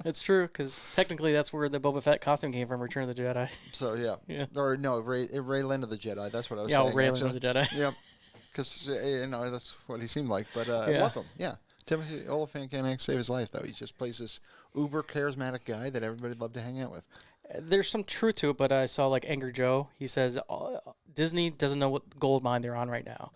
it's true because technically that's where the Boba Fett costume came from, Return of the Jedi. So yeah. Or no, Raylan of the Jedi. That's what I was saying. Yeah, Raylan of the Jedi. Yeah, because that's what he seemed like. But I love him. Yeah. Timothy Oliphant can't save his life, though. He just plays this uber charismatic guy that everybody'd love to hang out with. There's some truth to it, but I saw like Angry Joe. He says Disney doesn't know what gold mine they're on right now.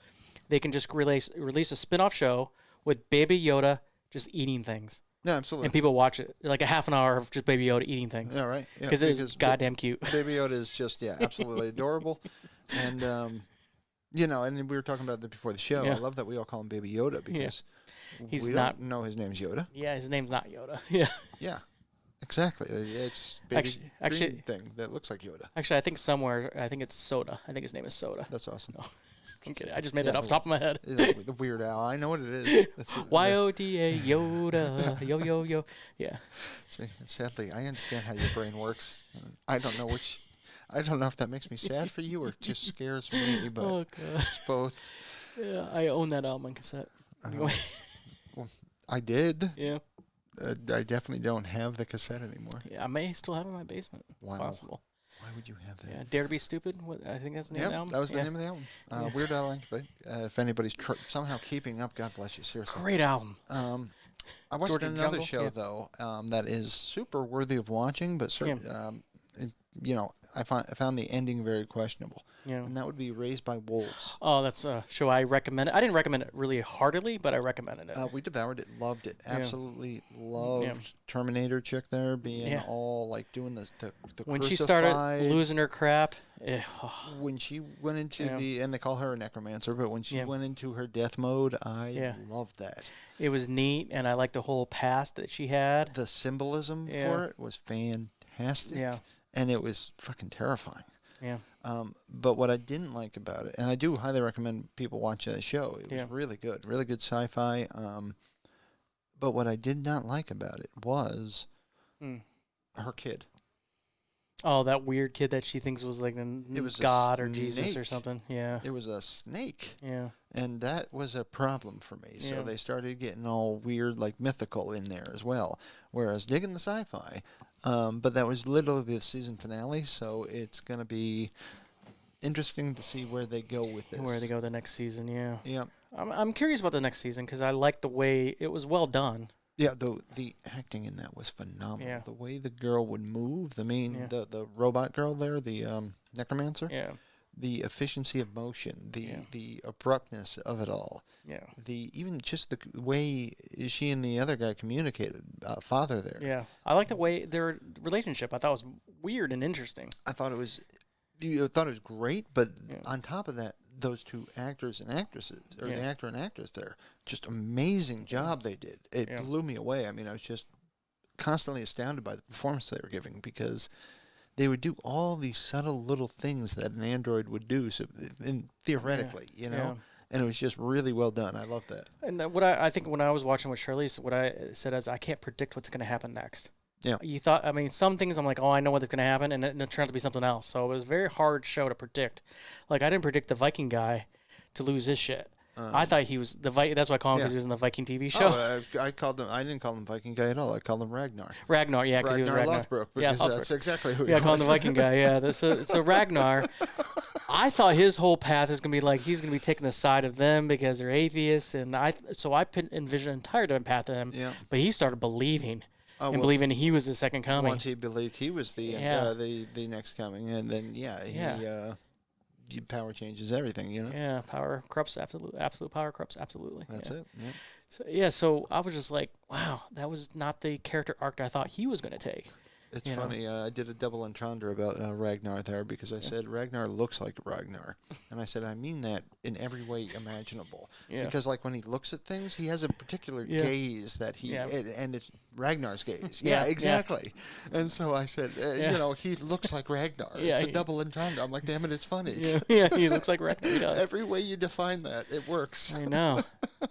They can just release a spin-off show with Baby Yoda just eating things. Yeah, absolutely. And people watch it. Like a half an hour of just Baby Yoda eating things. Yeah, right. Yeah, because it's goddamn cute. Baby Yoda is just, absolutely adorable. And, and we were talking about that before the show. I love that we all call him Baby Yoda because... We don't know his name's Yoda. Yeah, his name's not Yoda. Yeah. Yeah, exactly. It's baby green thing that looks like Yoda. Actually, I think it's Soda. I think his name is Soda. That's awesome. No, I'm kidding. I just made that off the top of my head. The Weird Al. I know what it is. Y-O-D-A, Yoda. Yo. Yeah. See, sadly, I understand how your brain works. I don't know if that makes me sad for you or just scares me, but it's both. Yeah, I own that album on cassette. Anyway. Well, I did. Yeah. I definitely don't have the cassette anymore. Yeah, I may still have it in my basement. Wow. Possible. Why would you have that? Yeah, Dare to Be Stupid. I think that's the name of the album. That was the name of the album. Weird Al Yankovic. If anybody's somehow keeping up, God bless you. Seriously. Great album. I watched another show though that is super worthy of watching, but I found the ending very questionable. Yeah. And that would be Raised by Wolves. Oh, that's a show I recommend. I didn't recommend it really heartily, but I recommended it. We devoured it, loved it, absolutely loved Terminator chick there being all like doing the when she started losing her crap. When she went into and they call her a necromancer, but when she went into her death mode, I loved that. It was neat, and I liked the whole past that she had. The symbolism for it was fantastic. Yeah. And it was fucking terrifying. Yeah. But what I didn't like about it, and I do highly recommend people watch that show. It was really good sci-fi. But what I did not like about it was her kid. Oh, that weird kid that she thinks was like God or Jesus or something. Yeah. It was a snake. Yeah. And that was a problem for me. So they started getting all weird, like mythical in there as well. Whereas digging the sci-fi. But that was literally the season finale, so it's going to be interesting to see where they go with this. Where they go the next season, yeah. Yeah. I'm curious about the next season because I like the way it was well done. Yeah, the acting in that was phenomenal. Yeah. The way the girl would move, the robot girl there, the necromancer. Yeah. The efficiency of motion, the abruptness of it all. Yeah. Even just the way she and the other guy communicated, father there. Yeah. I like the way their relationship. I thought was weird and interesting. I thought it was great, but on top of that, those two actors and actresses, or the actor and actress there, just amazing job they did. It blew me away. I mean, I was just constantly astounded by the performance they were giving because they would do all these subtle little things that an android would do, theoretically, and it was just really well done. I love that. And what I think when I was watching with Charlize, what I said is I can't predict what's going to happen next. Yeah. You thought, I mean, some things I'm like, oh, I know what's going to happen, and it turned out to be something else. So it was a very hard show to predict. Like, I didn't predict the Viking guy to lose his shit. I thought he was the Viking. That's why I call him because he was in the Viking TV show. I called him. I didn't call him Viking guy at all. I called him Ragnar. Ragnar, yeah, because he was Ragnar. Lothbrok, because that's exactly who he was. Yeah, I called him the Viking guy. Yeah, so Ragnar. I thought his whole path is going to be like he's going to be taking the side of them because they're atheists, and I envisioned an entire different path of him. Yeah. But he started believing. Believing he was the second coming. Once he believed he was the next coming, and then power changes everything, you know. Yeah, power corrupts absolute power corrupts absolutely. That's it. Yeah. So I was just like, wow, that was not the character arc I thought he was going to take. It's funny. I did a double entendre about Ragnar there because I said Ragnar looks like Ragnar, and I said I mean that in every way imaginable. Yeah. Because like when he looks at things, he has a particular gaze that and it's Ragnar's gaze. Yeah, exactly. Yeah. And so I said, he looks like Ragnar. It's a double entendre. I'm like, damn it, it's funny. Yeah, he looks like Ragnar. Every way you define that, it works. I know.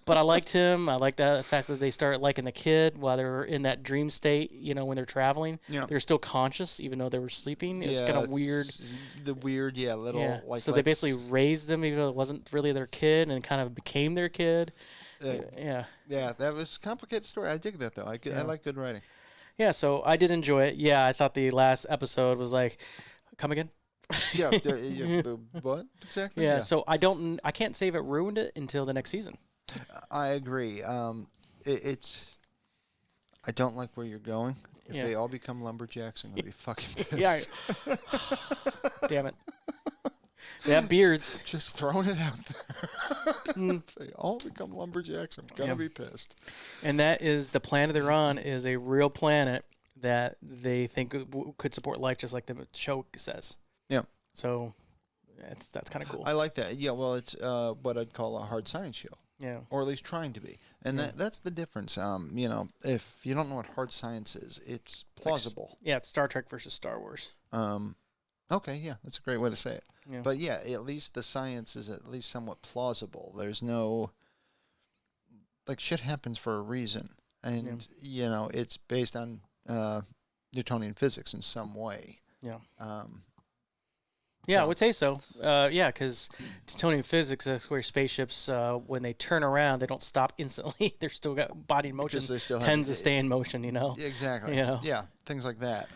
But I liked him. I liked the fact that they started liking the kid while they were in that dream state, when they're traveling. Yeah. They're still conscious even though they were sleeping. It's kind of weird. So they basically raised them even though it wasn't really their kid and kind of became their kid. Yeah, that was a complicated story. I dig that, though. I like good writing. Yeah, so I did enjoy it. Yeah, I thought the last episode was like, come again? What exactly? Yeah, so I can't say if it ruined it until the next season. I agree. I don't like where you're going. If they all become lumberjacks, I'm going to be fucking pissed. Yeah. Damn it. They have beards. Just throwing it out there. If they all become lumberjacks, I'm going to be pissed. And that is the planet they're on is a real planet that they think could support life just like the show says. Yeah. So that's kind of cool. I like that. Yeah, well, it's what I'd call a hard science show. Yeah. Or at least trying to be. And that's the difference. If you don't know what hard science is, it's plausible. It's Star Trek versus Star Wars. Okay, yeah, that's a great way to say it. Yeah. But yeah, at least the science is at least somewhat plausible. There's no shit happens for a reason. And it's based on Newtonian physics in some way. Yeah. Yeah, I would say so. Because Newtonian physics, that's where spaceships, when they turn around, they don't stop instantly. They're still got body motion, tends to stay in motion, Exactly. Yeah, things like that.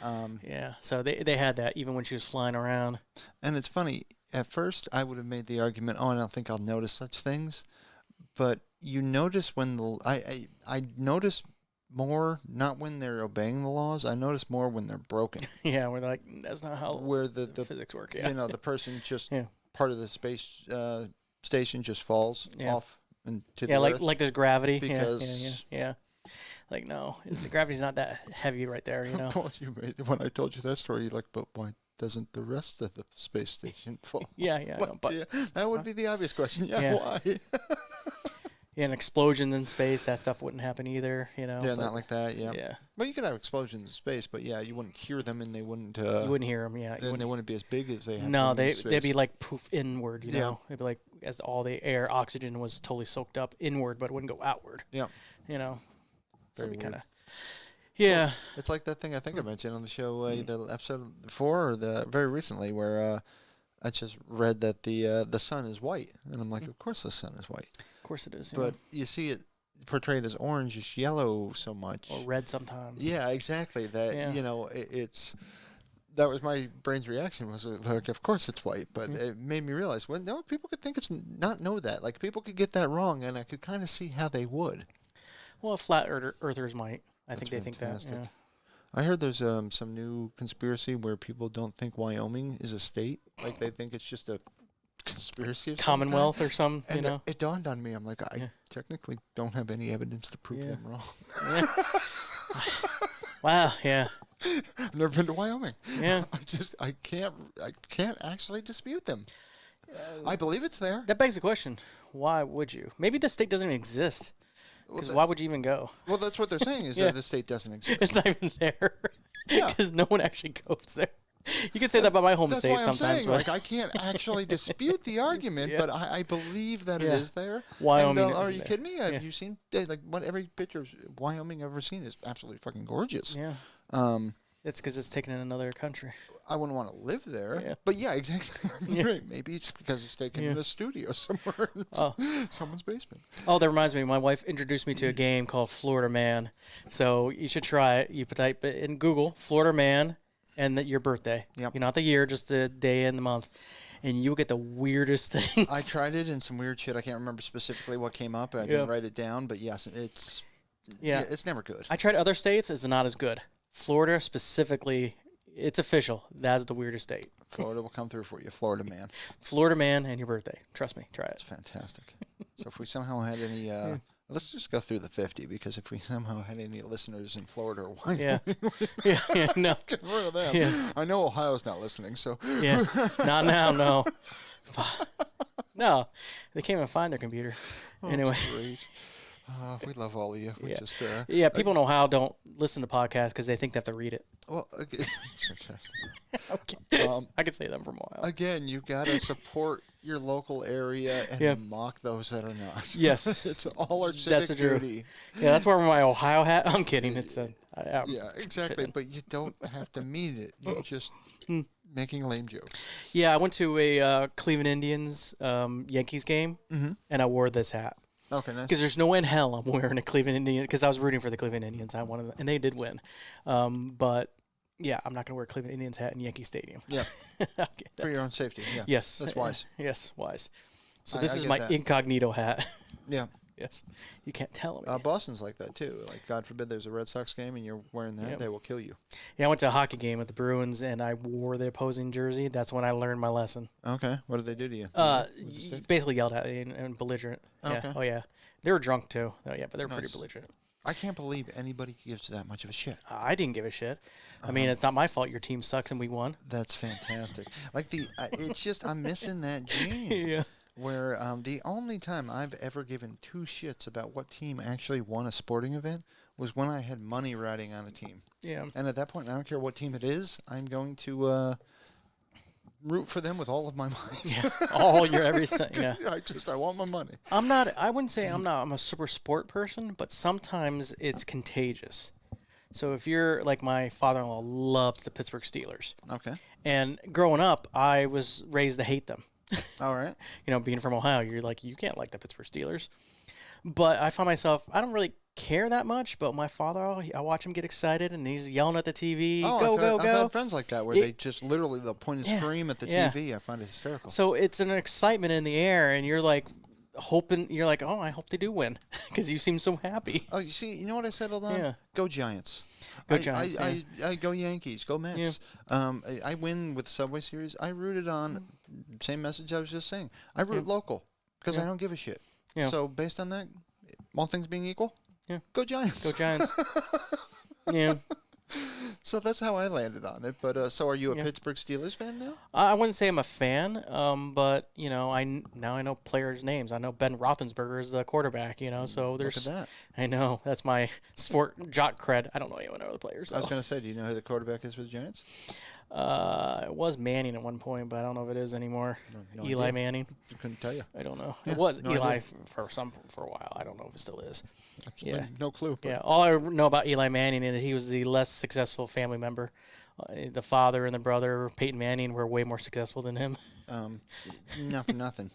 So they had that even when she was flying around. And it's funny. At first, I would have made the argument, I don't think I'll notice such things. But you notice when I notice more, not when they're obeying the laws. I notice more when they're broken. Yeah, where they're like, that's not how the physics work. Yeah. The person just part of the space station just falls off into the earth. like there's gravity. Because like no, the gravity's not that heavy right there. When I told you that story, you're like, but why doesn't the rest of the space station fall? That would be the obvious question. Yeah. Why? And explosions in space, that stuff wouldn't happen either, Yeah, not like that, yeah. Well, you could have explosions in space, but you wouldn't hear them and they wouldn't... you wouldn't hear them, And they wouldn't be as big as they have. No, they'd be like poof inward, know? It'd be like as all the air, oxygen was totally soaked up inward, but it wouldn't go outward. Yeah. So it'd be kind of... Yeah. Well, it's like that thing I think I mentioned on the show, either episode 4 or very recently, where I just read that the sun is white. And I'm like, of course the sun is white. Of course it is. But you see it portrayed as orange, yellow so much. Or red sometimes. Yeah, exactly. That, it's... That was my brain's reaction, was like, of course it's white. But it made me realize, well, no, people could think know that. Like, people could get that wrong, and I could kind of see how they would. Well, flat earthers might. I think they think that. Yeah. I heard there's some new conspiracy where people don't think Wyoming is a state. Like, they think it's just a conspiracy of Commonwealth or some, and it dawned on me. I'm like, I technically don't have any evidence to prove them wrong. Wow, yeah. I've never been to Wyoming. Yeah. I can't actually dispute them. I believe it's there. That begs the question, why would you? Maybe the state doesn't even exist. Because why would you even go? Well, that's what they're saying, is that the state doesn't exist. It's not even there. Because no one actually goes there. You can say that about my home state sometimes. That's why I'm saying, I can't actually dispute the argument, but I believe that it is there. Wyoming. And, are you kidding me? Have you seen every picture of Wyoming I've ever seen is absolutely fucking gorgeous. Yeah. It's because it's taken in another country. I wouldn't want to live there. Yeah. But yeah, exactly. Right. Maybe it's because it's taken in a studio somewhere in someone's basement. Oh, that reminds me. My wife introduced me to a game called Florida Man. So you should try it. You type it in Google, Florida Man, and your birthday. Yep. Not the year, just the day and the month. And you'll get the weirdest things. I tried it and some weird shit. I can't remember specifically what came up. I didn't write it down. But yes, it's never good. I tried other states. It's not as good. Florida specifically, it's official. That's the weirdest state. Florida will come through for you. Florida Man. Florida Man and your birthday. Trust me. Try it. It's fantastic. So if we somehow had any, let's just go through the 50, because if we somehow had any listeners in Florida or Wyoming, no. get rid of them. Yeah. I know Ohio's not listening, so. Yeah. Not now, no. No. They can't even find their computer. Anyway. Great. We love all of you. We just, people in Ohio don't listen to podcasts because they think they have to read it. Well, it's fantastic. Okay. I can say them from Ohio. Again, you got to support your local area and mock those that are not. Yes. It's all our civic duty. Yeah, that's where my Ohio hat. I'm kidding. It's yeah, exactly. Fitting. But you don't have to mean it. You're just making lame jokes. Yeah, I went to a Cleveland Indians Yankees game, and I wore this hat. Okay, nice. Because there's no way in hell I'm wearing a Cleveland Indian, because I was rooting for the Cleveland Indians. I wanted them, and they did win. But yeah, I'm not going to wear a Cleveland Indians hat in Yankee Stadium. Yeah. For your own safety. Yeah. Yes. That's wise. Yes, wise. So this is my incognito hat. Yeah. Yes. You can't tell me. Boston's like that too. Like, God forbid there's a Red Sox game and you're wearing that, they will kill you. Yeah, I went to a hockey game with the Bruins and I wore the opposing jersey. That's when I learned my lesson. Okay. What did they do to you? Basically yelled at me and belligerent. Okay. Yeah. Oh yeah. They were drunk too. Oh yeah, but they were pretty belligerent. I can't believe anybody gives that much of a shit. I didn't give a shit. I mean, it's not my fault your team sucks and we won. That's fantastic. Like it's just I'm missing that gene. Yeah. Where the only time I've ever given two shits about what team actually won a sporting event was when I had money riding on a team. Yeah. And at that point, I don't care what team it is. I'm going to root for them with all of my might. Yeah. All your every cent. Yeah. I want my money. I wouldn't say I'm a super sport person, but sometimes it's contagious. So if you're like, my father-in-law loves the Pittsburgh Steelers. Okay. And growing up, I was raised to hate them. All right. Being from Ohio, you're like, you can't like the Pittsburgh Steelers. But I find myself, I don't really care that much, but my father, I watch him get excited and he's yelling at the TV, go. I've had friends like that where they just literally, they'll point and scream at the TV. I find it hysterical. So it's an excitement in the air and you're like, I hope they do win because you seem so happy. Oh, you know what I settled on? Yeah. Go Giants. I go Yankees. Go Mets. Yeah. I win with Subway Series. I rooted on, same message I was just saying. I root local because I don't give a shit. Yeah. So based on that, all things being equal, go Giants. Go Giants. Yeah. So that's how I landed on it. But so are you a Pittsburgh Steelers fan now? I wouldn't say I'm a fan, but I know players' names. I know Ben Roethlisberger is the quarterback. So there's. Look at that. I know that's my sport jock cred. I don't know anyone of the players. I was going to say, do you know who the quarterback is for the Giants? It was Manning at one point, but I don't know if it is anymore. No Eli idea. Manning. I couldn't tell you. I don't know. Yeah, it was Eli idea. for a while. I don't know if it still is. Absolutely no clue. Yeah, all I know about Eli Manning is he was the less successful family member. The father and the brother, Peyton Manning, were way more successful than him. Nothing.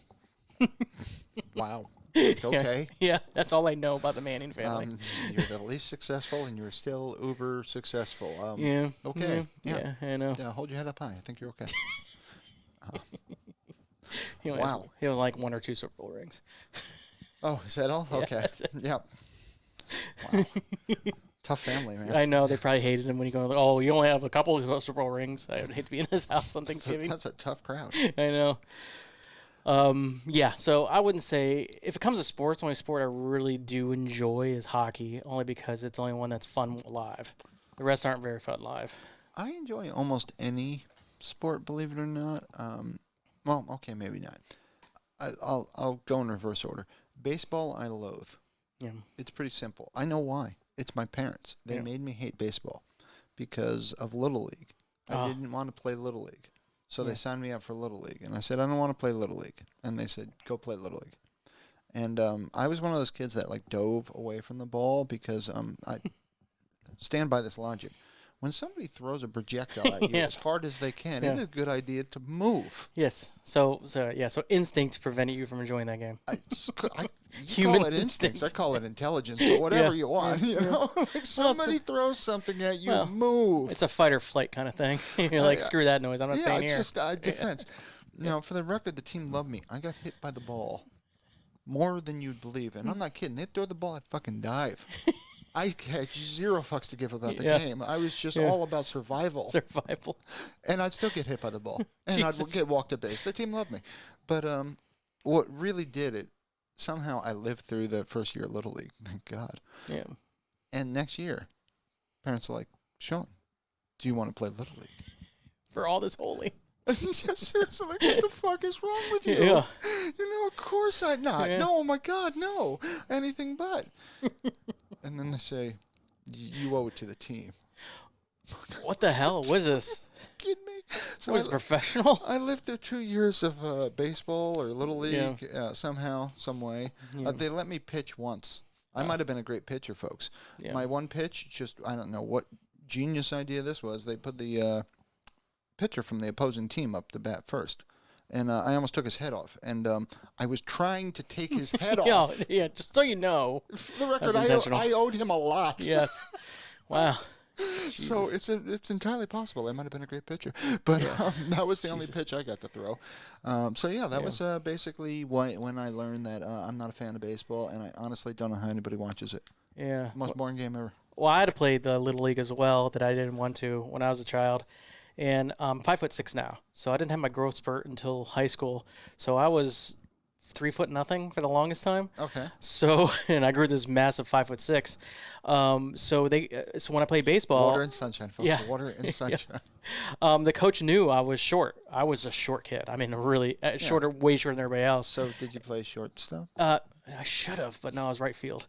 Wow. Okay. Yeah, that's all I know about the Manning family. You're the least successful, and you're still uber successful. Yeah. Okay. Yeah, I know. Yeah, hold your head up high. I think you're okay. Wow. He was like 1 or 2 Super Bowl rings. Oh, is that all? Okay. That's it. Yep. Wow. Tough family, man. I know. They probably hated him when he goes, oh, you only have a couple of Super Bowl rings. I would hate to be in his house on Thanksgiving. That's a tough crowd. I know. So I wouldn't say, if it comes to sports, the only sport I really do enjoy is hockey, only because it's the only one that's fun live. The rest aren't very fun live. I enjoy almost any sport, believe it or not. Well, okay, maybe not. I'll go in reverse order. Baseball, I loathe. Yeah. It's pretty simple. I know why. It's my parents. They made me hate baseball because of Little League. I didn't want to play Little League. So they signed me up for Little League. And I said, I don't want to play Little League. And they said, go play Little League. And I was one of those kids that dove away from the ball because I stand by this logic. when somebody throws a projectile at you Yes. as hard as they can, Yeah. it is a good idea to move. Yes. So instinct prevented you from enjoying that game. You Human call it instincts. I call it intelligence, but whatever you want. You know, like somebody throws something at you, move. It's a fight or flight kind of thing. You're like, screw that noise. I'm not staying here. It's just defense. Now, for the record, the team loved me. I got hit by the ball more than you'd believe, and I'm not kidding. They'd throw the ball, I'd fucking dive. I had zero fucks to give about the game. I was just all about survival. Survival. And I'd still get hit by the ball. And I'd get walked to base. The team loved me. But what really did it, somehow I lived through the first year at Little League. Thank God. Yeah. And next year, parents are like, Sean, do you want to play Little League? For all this holy. Just seriously, like, what the fuck is wrong with you? Yeah. You know, of course I'm not. Yeah. No, oh my God, no. Anything but. And then they say, you owe it to the team. What the hell? What is this? Kidding me? So What is professional? I lived through 2 years of baseball or Little League somehow, some way. Yeah. They let me pitch once. I might have been a great pitcher, folks. Yeah. My one pitch, just I don't know what genius idea this was. They put the pitcher from the opposing team up to bat first. And I almost took his head off. And I was trying to take his head off. Yeah, just so you know. For the record, intentional. I owed him a lot. Yes. Wow. So it's entirely possible. I might have been a great pitcher. But that was the only pitch I got to throw. That was basically when I learned that I'm not a fan of baseball, and I honestly don't know how anybody watches it. Yeah. Most boring game ever. Well, I had to play the Little League as well that I didn't want to when I was a child. And I'm 5'6" now, so I didn't have my growth spurt until high school. So I was 3'0" for the longest time. Okay. So and I grew this massive 5'6". So when I played baseball, Water and sunshine, folks. Yeah. Water and sunshine. the coach knew I was short. I was a short kid. I mean, really shorter, way shorter than everybody else. So did you play shortstop? I should have, but no, I was right field.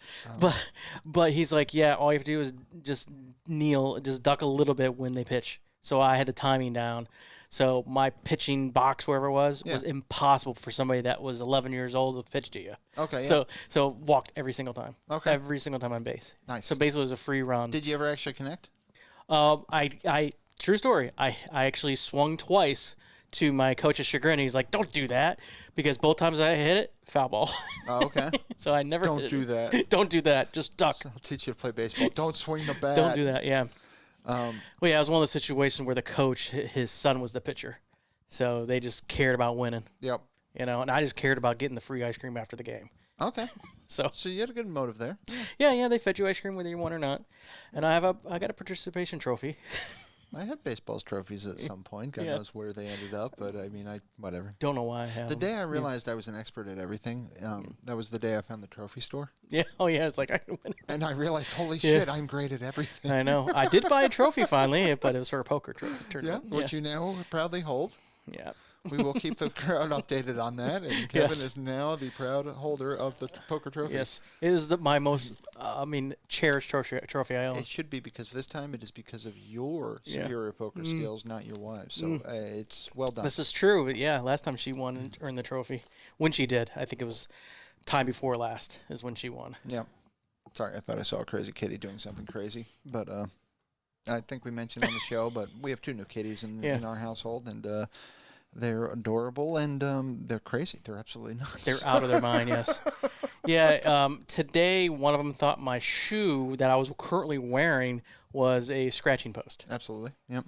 But he's like, yeah, all you have to do is just kneel, just duck a little bit when they pitch. So I had the timing down. So my pitching box, wherever it was impossible for somebody that was 11 years old to pitch to you. Okay. Yeah. So walked every single time. Okay. Every single time on base. Nice. So basically it was a free run. Did you ever actually connect? I true story. I actually swung twice to my coach's chagrin. He's like, "Don't do that," because both times I hit it, foul ball. Oh, okay. So I never Don't do that. Don't do that. Just duck. I'll teach you to play baseball. Don't swing the bat. Don't do that. Yeah. Well, yeah, it was one of those situations where the coach, his son was the pitcher, so they just cared about winning. Yep. You know, and I just cared about getting the free ice cream after the game. Okay. So you had a good motive there. yeah, they fed you ice cream whether you want or not, and I got a participation trophy. I had baseball's trophies at some point. God knows where they ended up, but I mean, whatever. Don't know why I have The them. day I realized I was an expert at everything, that was the day I found the trophy store. Yeah. Oh yeah. It's like I can win. And I realized, holy shit, I'm great at everything. I know. I did buy a trophy finally, but it was for a poker tournament. Which you now proudly hold. Yeah. We will keep the crowd updated on that. And Kevin is now the proud holder of the poker trophy. Yes. It is my most, cherished trophy I own. It should be, because this time it is because of your superior poker skills, not your wife's. So it's well done. This is true. But yeah, last time she won and earned the trophy. When she did, I think it was time before last is when she won. Yeah. Sorry, I thought I saw a crazy kitty doing something crazy. But I think we mentioned on the show, but we have 2 new kitties in our household, and they're adorable, and they're crazy. They're absolutely nuts. They're out of their mind, yes. Yeah, today one of them thought my shoe that I was currently wearing was a scratching post. Absolutely, yep.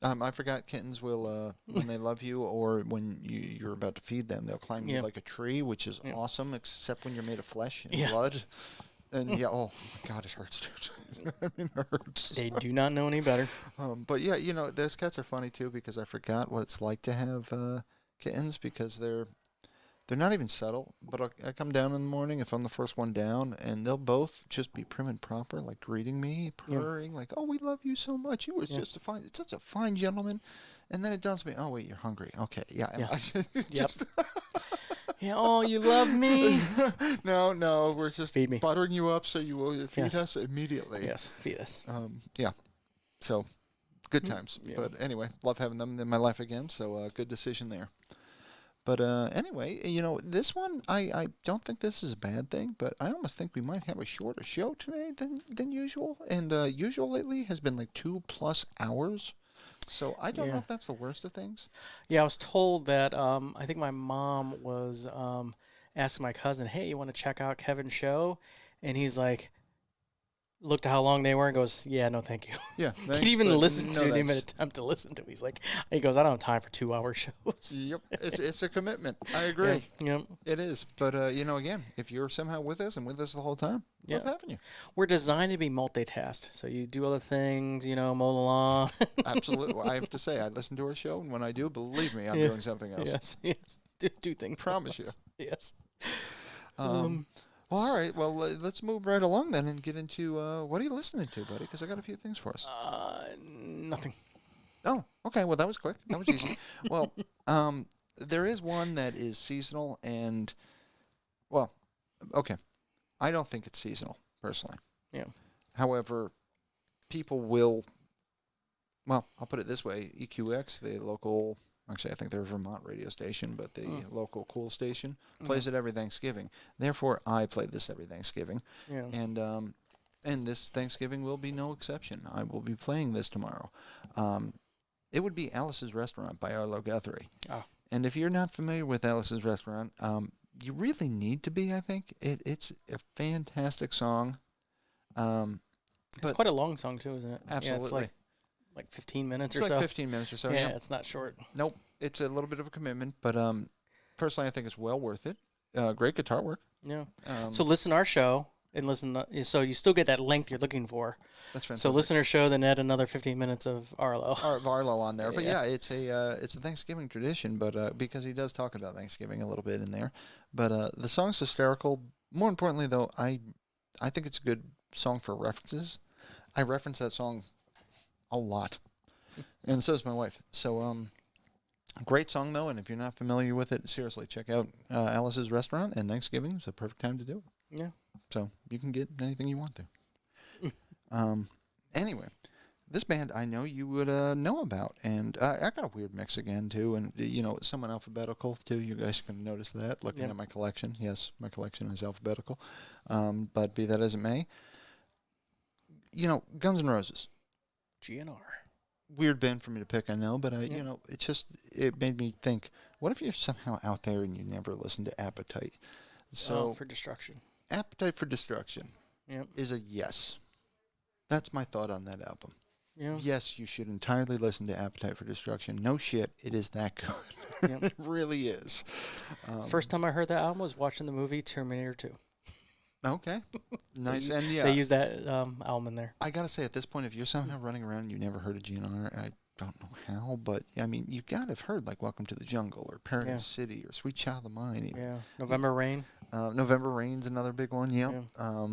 I forgot kittens will, when they love you or when you're about to feed them, they'll climb you like a tree, which is awesome, except when you're made of flesh and blood. And oh my God, it hurts, dude. I mean, it hurts. They do not know any better. But yeah, those cats are funny too, because I forgot what it's like to have kittens, because they're not even subtle. But I come down in the morning if I'm the first one down, and they'll both just be prim and proper, like greeting me, purring, like, "Oh, we love you so much. You were just such a fine gentleman." And then it dawns on me, "Oh wait, you're hungry. Okay, yeah." Just Yeah, oh, you love me? No, we're just feed me. buttering you up so you will feed us immediately. Yes, feed us. Yeah. So, good times. Yeah. But anyway, love having them in my life again, so good decision there. But anyway, this one, I don't think this is a bad thing, but I almost think we might have a shorter show today than usual. And usual lately has been like 2+ hours. So I don't know if that's the worst of things. Yeah, I was told that I think my mom was asking my cousin, hey, you want to check out Kevin's show? And he's like, looked at how long they were and goes, yeah, no, thank you. Yeah. He didn't even listen to it, didn't even attempt to listen to it. He's like, he goes, I don't have time for 2-hour shows. Yep. It's a commitment. I agree. Yep. It is. But, again, if you're somehow with us and with us the whole time, love having you. We're designed to be multitasked. So you do other things, mow the lawn. Absolutely. I have to say, I listen to our show, and when I do, believe me, I'm doing something else. Yes. Do things. Promise you. Yes. Well, all right. Well, let's move right along then and get into what are you listening to, buddy? Because I got a few things for us. Nothing. Oh, okay. Well, that was quick. That was easy. Well, there is one that is seasonal and, well, okay. I don't think it's seasonal, personally. Yeah. However, people will, well, I'll put it this way. EQX, the local, actually I think they're a Vermont radio station, but the local cool station plays it every Thanksgiving. Therefore, I play this every Thanksgiving. Yeah. And this Thanksgiving will be no exception. I will be playing this tomorrow. It would be Alice's Restaurant by Arlo Guthrie. Oh. And if you're not familiar with Alice's Restaurant, you really need to be, I think. It's a fantastic song. It's quite a long song, too, isn't it? Absolutely. Yeah, it's like 15 minutes it's or like so. 15 minutes or so. Yeah, it's not short. Nope. It's a little bit of a commitment, but personally, I think it's well worth it. Great guitar work. Yeah. So listen to our show and so you still get that length you're looking for. That's fantastic. So listen to our show, then add another 15 minutes of Arlo. Arlo on there. But yeah, it's a Thanksgiving tradition, but because he does talk about Thanksgiving a little bit in there. But the song's hysterical. More importantly, though, I think it's a good song for references. I reference that song a lot. And so does my wife. So, great song, though, and if you're not familiar with it, seriously, check out Alice's Restaurant, and Thanksgiving is the perfect time to do it. Yeah. So, you can get anything you want to. Anyway, this band I know you would know about, and I got a weird mix again, too, and, somewhat alphabetical, too. You guys can notice that, looking at my collection. Yes, my collection is alphabetical, but be that as it may. Guns N' Roses. GNR. Weird band for me to pick, I know, but it made me think, what if you're somehow out there and you never listen to Appetite? So for Destruction. Appetite for Destruction Yep. is a yes. That's my thought on that album. Yeah. Yes, you should entirely listen to Appetite for Destruction. No shit, it is that good. Yep. It really is. First time I heard that album was watching the movie Terminator 2. Okay. Nice. They use that album in there. I got to say, at this point, if you're somehow running around and you never heard of GNR, I don't know how, but, I mean, you got to have heard, like, Welcome to the Jungle or Paradise City or Sweet Child of Mine. Yeah. November Rain. November Rain's another big one, yep. Yeah.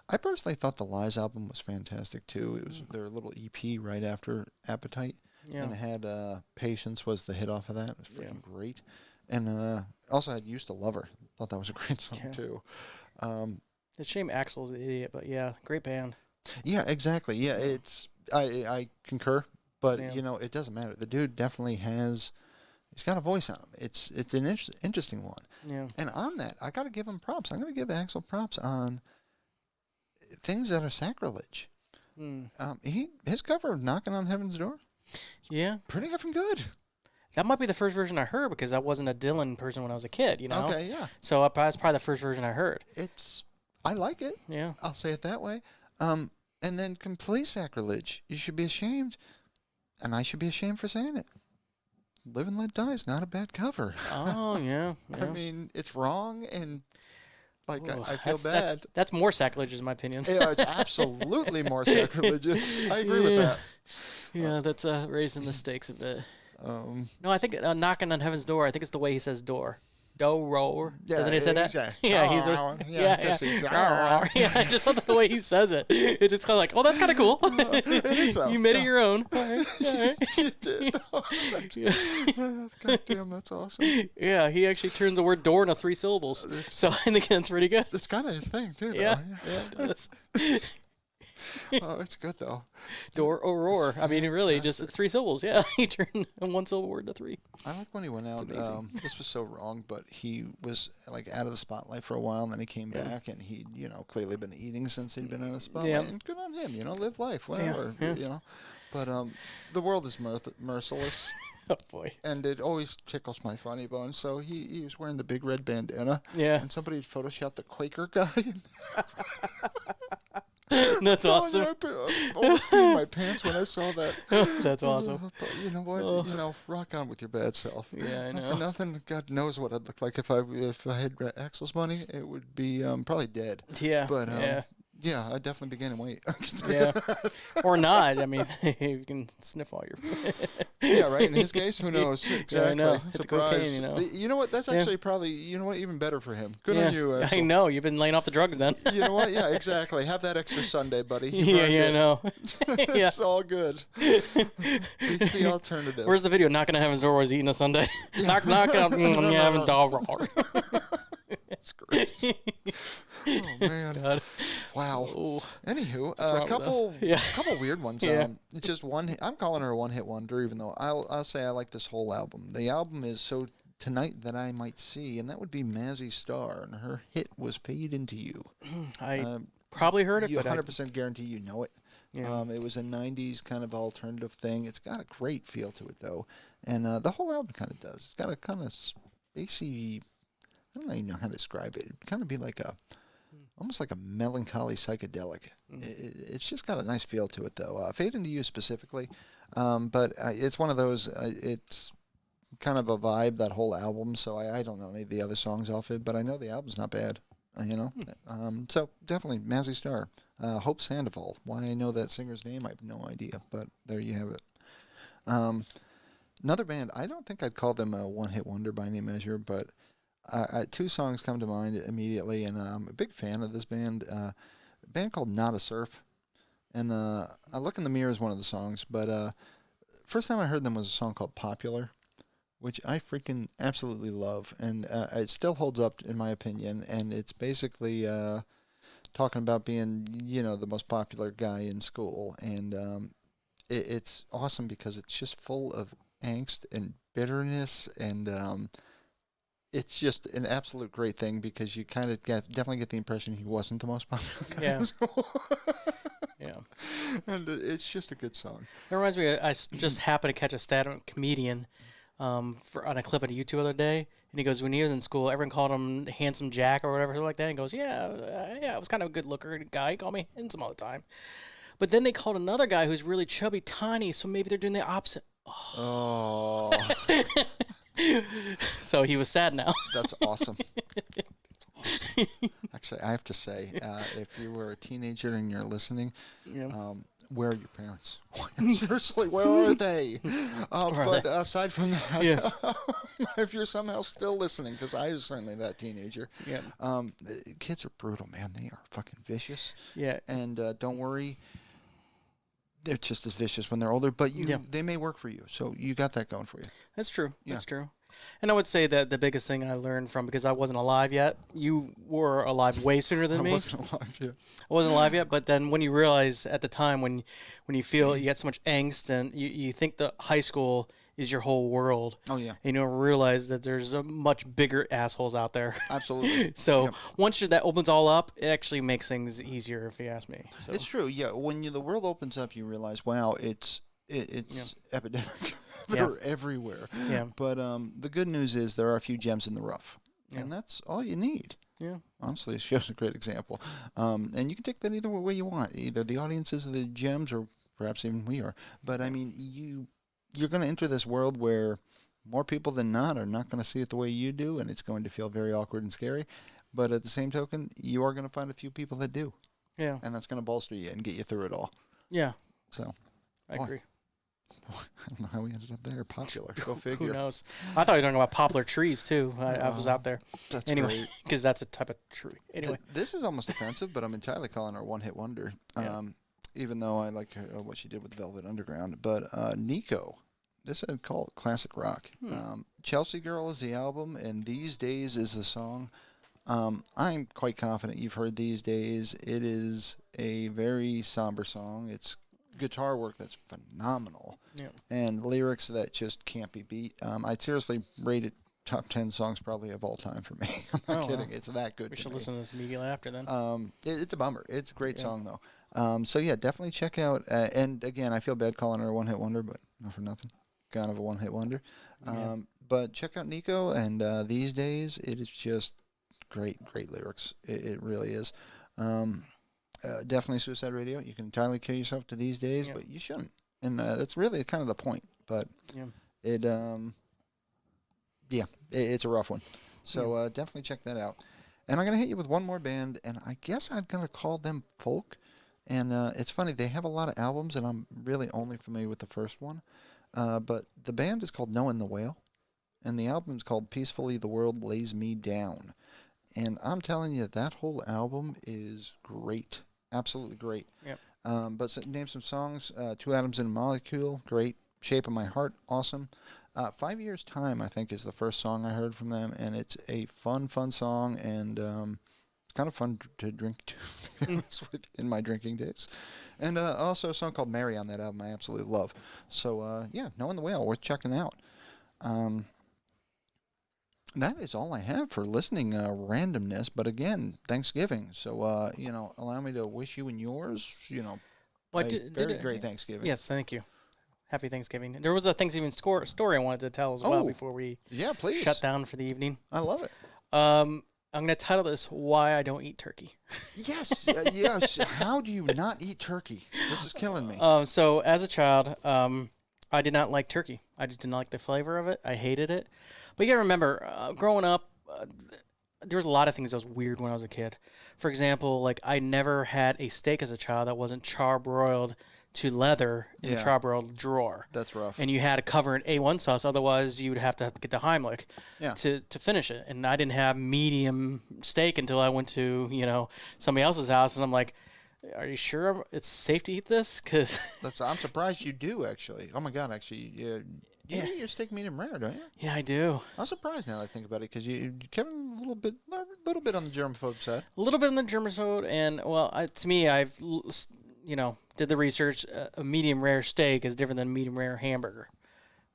I personally thought the Lies album was fantastic, too. It was their little EP right after Appetite. Yeah. And it had Patience was the hit off of that. It was freaking great. And also had Used to Love Her. Thought that was a great song, too. It's a shame Axl's an idiot, but yeah, great band. Yeah, exactly. Yeah, it's I concur, but it doesn't matter. The dude definitely he's got a voice on him. It's an interesting one. Yeah. And on that, I got to give him props. I'm going to give Axl props on things that are sacrilege. His cover of Knocking on Heaven's Door. Yeah. Pretty effing good. That might be the first version I heard because I wasn't a Dylan person when I was a kid, Okay, yeah. So that's probably the first version I heard. I like it. Yeah. I'll say it that way. And then complete sacrilege. You should be ashamed, and I should be ashamed for saying it. Live and Let Die is not a bad cover. Oh, yeah. I mean, it's wrong, and I feel bad. That's more sacrilegious, in my opinion. Yeah, it's absolutely more sacrilegious. I agree with that. Yeah, that's raising the stakes a bit. No, I think Knocking on Heaven's Door, I think it's the way he says door. Do roar. Yeah, doesn't he say that? Exactly. Yeah, he's yeah, I just love the way he says it. It's just kind of like, oh, that's kind of cool. It is so. You made it your own. All right. You did. God damn, that's awesome. Yeah, he actually turned the word door into 3 syllables. So I think that's pretty good. It's kind of his thing, too. Yeah, it does. Oh, it's good though. Door or roar. I mean, it really just it's 3 syllables. Yeah, he turned a 1 syllable word into 3. I like when he went out. This was so wrong, but he was like out of the spotlight for a while, and then he came back, and he, clearly been eating since he'd been out of the spotlight. Yeah. And good on him, live life, whatever, But the world is merciless. Oh boy! And it always tickles my funny bone. So he was wearing the big red bandana. Yeah. And somebody had photoshopped the Quaker guy. That's awesome. I almost peed my pants when I saw that. That's awesome. But you know what? Rock on with your bad self. Yeah, I know. For nothing, God knows what I'd look like if I had Axel's money. It would be probably dead. Yeah. But yeah, I'd definitely be gaining weight. Yeah. Or not. I mean, you can sniff all your. Yeah, right. In his case, who knows? Exactly. Yeah, I know. Hit the Surprise. cocaine, You know what? That's actually probably, even better for him. Good on you, Axel. I know. You've been laying off the drugs then. You know what? Yeah, exactly. Have that extra Sunday, buddy. I know. It's all good. It's the alternative. Where's the video? Knocking on heaven's door while he's eating a Sunday. Knock on heaven's door. That's great. Oh man! God. Wow. Ooh. Anywho, a couple weird ones. Yeah. It's just one. I'm calling her a one-hit wonder, even though I'll say I like this whole album. The album is So Tonight That I Might See, and that would be Mazzy Star, and her hit was Fade Into You. I probably heard it, you but 100% guarantee you know it. Yeah. It was a '90s kind of alternative thing. It's got a great feel to it, though, and the whole album kind of does. It's got a kind of spacey. I don't even know how to describe it. It'd kind of be like almost like a melancholy psychedelic. It's just got a nice feel to it, though. Fade Into You specifically, but it's one of those. It's kind of a vibe, that whole album. So I don't know any of the other songs off it, but I know the album's not bad. So definitely Mazzy Star. Hope Sandoval. Why I know that singer's name, I have no idea, but there you have it. Another band. I don't think I'd call them a one-hit wonder by any measure, but. 2 songs come to mind immediately, and I'm a big fan of this band. A band called Not a Surf, and I Look in the Mirror is one of the songs, but first time I heard them was a song called Popular, which I freaking absolutely love, and it still holds up in my opinion, and it's basically talking about being, the most popular guy in school, and it's awesome because it's just full of angst and bitterness, and it's just an absolute great thing because you kind of definitely get the impression he wasn't the most popular guy in school. Yeah. And it's just a good song. It reminds me, I just happened to catch a stand-up comedian on a clip on YouTube the other day, and he goes, when he was in school, everyone called him Handsome Jack or whatever like that, and he goes, I was kind of a good-looker guy. He called me handsome all the time. But then they called another guy who's really chubby, tiny, so maybe they're doing the opposite. Oh. So he was sad now. That's awesome. Actually, I have to say, if you were a teenager and you're listening, where are your parents? Seriously, where are they? But aside from that, if you're somehow still listening, because I was certainly that teenager, kids are brutal, man. They are fucking vicious. Yeah. And don't worry. They're just as vicious when they're older, but they may work for you. So you got that going for you. That's true. Yeah. That's true. And I would say that the biggest thing I learned from, because I wasn't alive yet, you were alive way sooner than me. I wasn't alive yet. I wasn't alive yet, but then when you realize at the time when you feel you get so much angst and you think that high school is your whole world. Oh, yeah. And you don't realize that there's a much bigger assholes out there. Absolutely. So once that opens all up, it actually makes things easier, if you ask me. So. It's true, yeah. When the world opens up, you realize, wow, it's epidemic. They're everywhere. Yeah. But the good news is there are a few gems in the rough. Yeah. And that's all you need. Yeah. Honestly, it shows a great example. And you can take that either way you want. Either the audiences are the gems or perhaps even we are. But, I mean, you're going to enter this world where more people than not are not going to see it the way you do, and it's going to feel very awkward and scary. But at the same token, you are going to find a few people that do. Yeah. And that's going to bolster you and get you through it all. Yeah. So. I agree. I don't know how we ended up there. Popular. Go figure. Who knows? I thought you were talking about poplar trees, too. I was out there. That's anyway, because that's a type of tree. Anyway. This is almost offensive, but I'm entirely calling her a one-hit wonder. Even though I like what she did with Velvet Underground. But Nico, this is called classic rock. Chelsea Girl is the album, and These Days is the song. I'm quite confident you've heard These Days. It is a very somber song. It's guitar work that's phenomenal. Yeah. And lyrics that just can't be beat. I'd seriously rate it top 10 songs probably of all time for me. I'm not kidding. Wow. It's that good. We should listen to this immediately after then. It's a bummer. It's a great song, though. So, yeah, definitely check out. And, again, I feel bad calling her a one-hit wonder, but not for nothing. Kind of a one-hit wonder. But check out Nico, and These Days, it is just great lyrics. It really is. Definitely Suicide Radio. You can entirely kill yourself to These Days, but you shouldn't. And that's really kind of the point. But it's a rough one. So definitely check that out. And I'm going to hit you with one more band, and I guess I'm going to call them folk. And it's funny, they have a lot of albums, and I'm really only familiar with the first one. But the band is called Knowing the Whale, and the album is called Peacefully the World Lays Me Down. And I'm telling you, that whole album is great. Absolutely great. Yep. But name some songs. Two Atoms in a Molecule, great. Shape of My Heart, awesome. 5 Years Time, I think, is the first song I heard from them, and it's a fun song, and it's kind of fun to drink to in my drinking days. And also a song called Mary on that album I absolutely love. So, Knowing the Whale, worth checking out. That is all I have for listening randomness. But again, Thanksgiving. So, allow me to wish you and yours, very great Thanksgiving. Yes, thank you. Happy Thanksgiving. There was a Thanksgiving story I wanted to tell as well before we please. Shut down for the evening. I love it. I'm going to title this, Why I Don't Eat Turkey. Yes. Yes. How do you not eat turkey? This is killing me. So, as a child, I did not like turkey. I just didn't like the flavor of it. I hated it. But you got to remember, growing up, there was a lot of things that was weird when I was a kid. For example, like I never had a steak as a child that wasn't charbroiled to leather in the charbroiled drawer. That's rough. And you had to cover in A1 sauce, otherwise you would have to get the Heimlich to finish it. And I didn't have medium steak until I went to somebody else's house, and I'm like, are you sure it's safe to eat this? Cause I'm surprised you do, actually. Oh my God, actually, you eat your steak medium rare, don't you? Yeah, I do. I'm surprised now that I think about it, because Kevin, a little bit on the germaphobe side. A little bit on the germaphobe, and to me, I've did the research. A medium rare steak is different than a medium rare hamburger.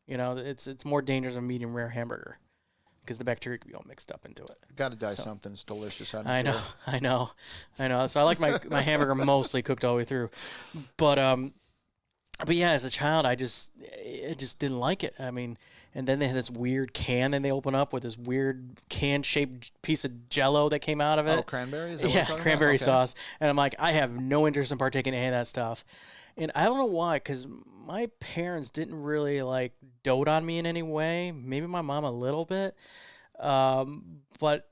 It's more dangerous than a medium rare hamburger, because the bacteria could be all mixed up into it. Got to something. It's delicious. I know. So I like my hamburger mostly cooked all the way through, but yeah, as a child, I just didn't like it. I mean, and then they had this weird can, and they open up with this weird can-shaped piece of Jell-O that came out of it. Oh, cranberry? Cranberry sauce. And I'm like, I have no interest in partaking in any of that stuff. And I don't know why, because my parents didn't really dote on me in any way. Maybe my mom a little bit, but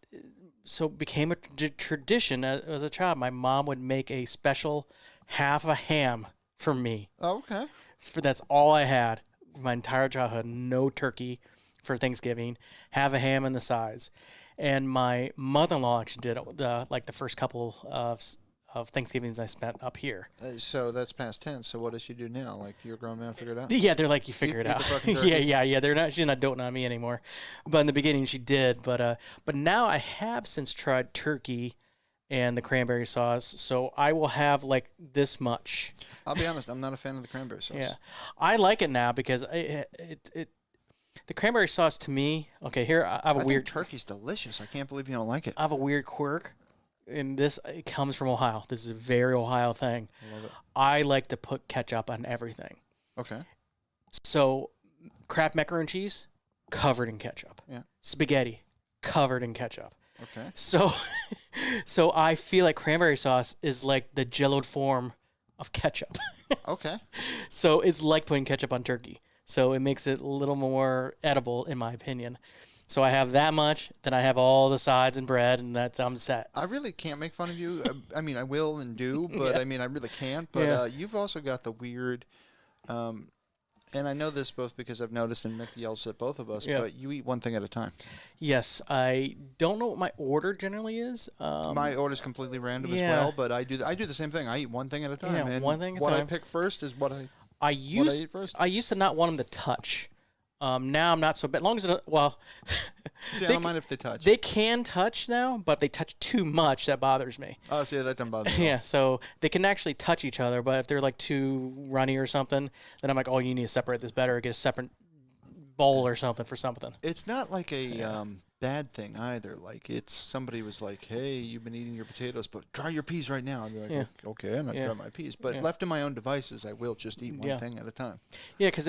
so it became a tradition as a child. My mom would make a special half a ham for me. Oh, okay. That's all I had my entire childhood. No turkey for Thanksgiving. Have a ham in the sides. And my mother-in-law actually did the first couple of Thanksgivings I spent up here. So that's past tense. So what does she do now? Like, you're a grown man, figure it out? Yeah, they're like, you figure it out. Yeah. She's not doting on me anymore. But in the beginning, she did. But now I have since tried turkey and the cranberry sauce. So I will have this much. I'll be honest, I'm not a fan of the cranberry sauce. Yeah, I like it now because the cranberry sauce to me. Okay, here I have a weird. Turkey's delicious. I can't believe you don't like it. I have a weird quirk. And it comes from Ohio. This is a very Ohio thing. I love it. I like to put ketchup on everything. Okay. So, Kraft macaroni and cheese, covered in ketchup. Yeah. Spaghetti, covered in ketchup. Okay. So I feel like cranberry sauce is like the Jell-O form of ketchup. Okay. So it's like putting ketchup on turkey. So it makes it a little more edible, in my opinion. So I have that much, then I have all the sides and bread, and I'm set. I really can't make fun of you. I mean, I will and do, but I mean, I really can't. But you've also got the weird, and I know this both because I've noticed, and Mick yells at both of us, but you eat one thing at a time. Yes, I don't know what my order generally is. My order's completely random as well, but I do the same thing. I eat one thing at a time. Yeah, and one thing at a time. What I pick first is what I eat first. I used to not want them to touch. Now I'm not so bad. As long as See, I don't mind if they touch. They can touch now, but if they touch too much, that bothers me. Oh, see, that doesn't bother me. Yeah, so they can actually touch each other, but if they're like too runny or something, then I'm like, oh, you need to separate this better, or get a separate bowl or something for something. It's not like a bad thing either. Like, it's somebody was like, hey, you've been eating your potatoes, but try your peas right now. I'd be like, okay, I'm not trying my peas. But left to my own devices, I will just eat one thing at a time. Yeah, because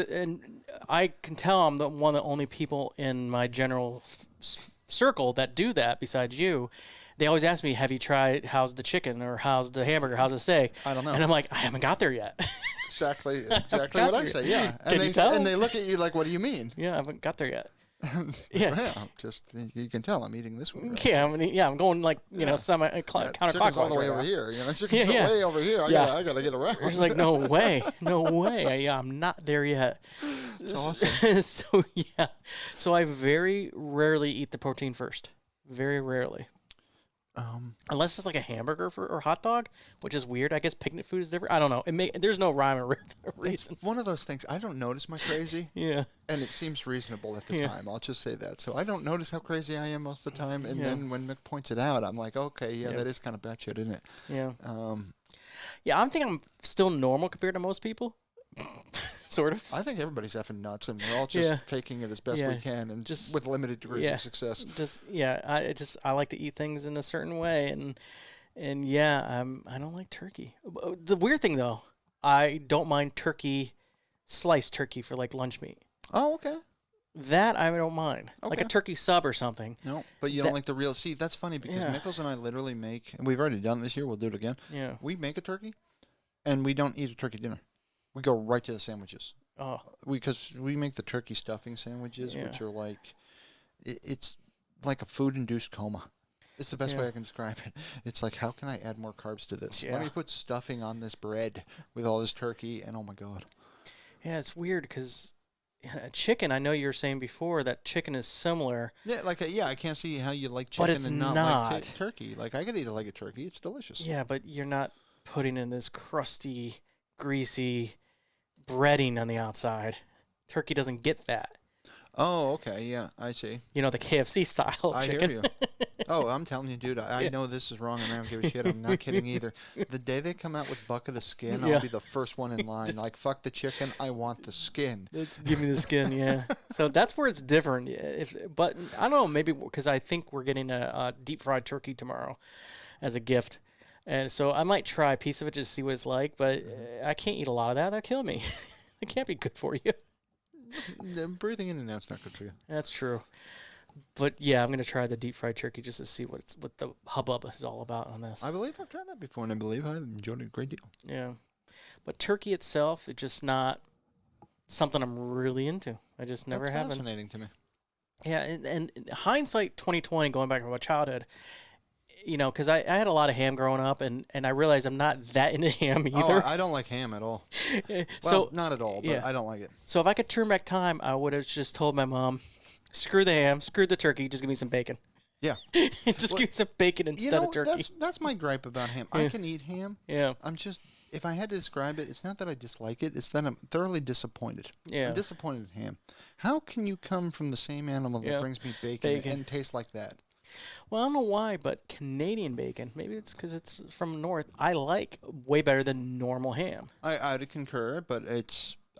I can tell I'm the only people in my general circle that do that besides you. They always ask me, have you tried, how's the chicken, or how's the hamburger, how's the steak? I don't know. And I'm like, I haven't got there yet. Exactly what I say, yeah. And they look at you like, what do you mean? Yeah, I haven't got there yet. Just you can tell I'm eating this one. Right? Yeah, I'm going like counterclockwise. Chicken's all the way over here. Chicken's way over here. I gotta get around. It's like no way. I'm not there yet. It's awesome. So I very rarely eat the protein first. Very rarely. Unless it's like a hamburger or hot dog, which is weird. I guess picnic food is different. I don't know. There's no rhyme or reason. It's one of those things. I don't notice my crazy. Yeah. And it seems reasonable at the time. I'll just say that. So I don't notice how crazy I am most of the time. And then when Mick points it out, I'm like, okay, that is kind of batshit, isn't it? Yeah. I'm thinking I'm still normal compared to most people. Sort of. I think everybody's effing nuts, and we're all just faking it as best we can, and just with limited degrees of success. I like to eat things in a certain way, and I don't like turkey. The weird thing though, I don't mind sliced turkey for like lunch meat. Oh, okay. That I don't mind, like a turkey sub or something. No, but you don't like the real. See, that's funny because Nichols and I literally make, and we've already done it this year. We'll do it again. Yeah. We make a turkey, and we don't eat a turkey dinner. We go right to the sandwiches. Oh. Because we make the turkey stuffing sandwiches, which are like, it's like a food-induced coma. It's the best way I can describe it. It's like, how can I add more carbs to this? Let me put stuffing on this bread with all this turkey, and oh my God. Yeah, it's weird because chicken, I know you were saying before that chicken is similar. Yeah, I can't see how you like chicken and not like turkey. Like, I could eat a leg of turkey. It's delicious. Yeah, but you're not putting in this crusty, greasy breading on the outside. Turkey doesn't get that. Oh, okay. Yeah, I see. The KFC style I chicken. hear you. Oh, I'm telling you, dude, I know this is wrong, and I don't give a shit. I'm not kidding either. The day they come out with bucket of skin, I'll be the first one in line. Like, fuck the chicken. I want the skin. Give me the skin, yeah. So that's where it's different. But I don't know, maybe because I think we're getting a deep-fried turkey tomorrow as a gift. And so I might try a piece of it just to see what it's like, but I can't eat a lot of that. That'll kill me. It can't be good for you. Breathing in and out's not good for you. That's true. But yeah, I'm going to try the deep fried turkey just to see what the hubbub is all about on this. I believe I've tried that before, and I believe I've enjoyed it a great deal. Yeah. But turkey itself, it's just not something I'm really into. I just never have. That's fascinating to me. Yeah, and hindsight 2020, going back to my childhood, because I had a lot of ham growing up, and I realized I'm not that into ham either. Oh, I don't like ham at all. Well, not at all, but I don't like it. So if I could turn back time, I would have just told my mom, screw the ham, screw the turkey, just give me some bacon. Yeah. Give me some bacon instead of turkey. That's my gripe about ham. I can eat ham. Yeah. If I had to describe it, it's not that I dislike it, it's that I'm thoroughly disappointed. Yeah. I'm disappointed in ham. How can you come from the same animal that brings me bacon and taste like that? Well, I don't know why, but Canadian bacon, maybe it's because it's from north, I like way better than normal ham. I would concur, but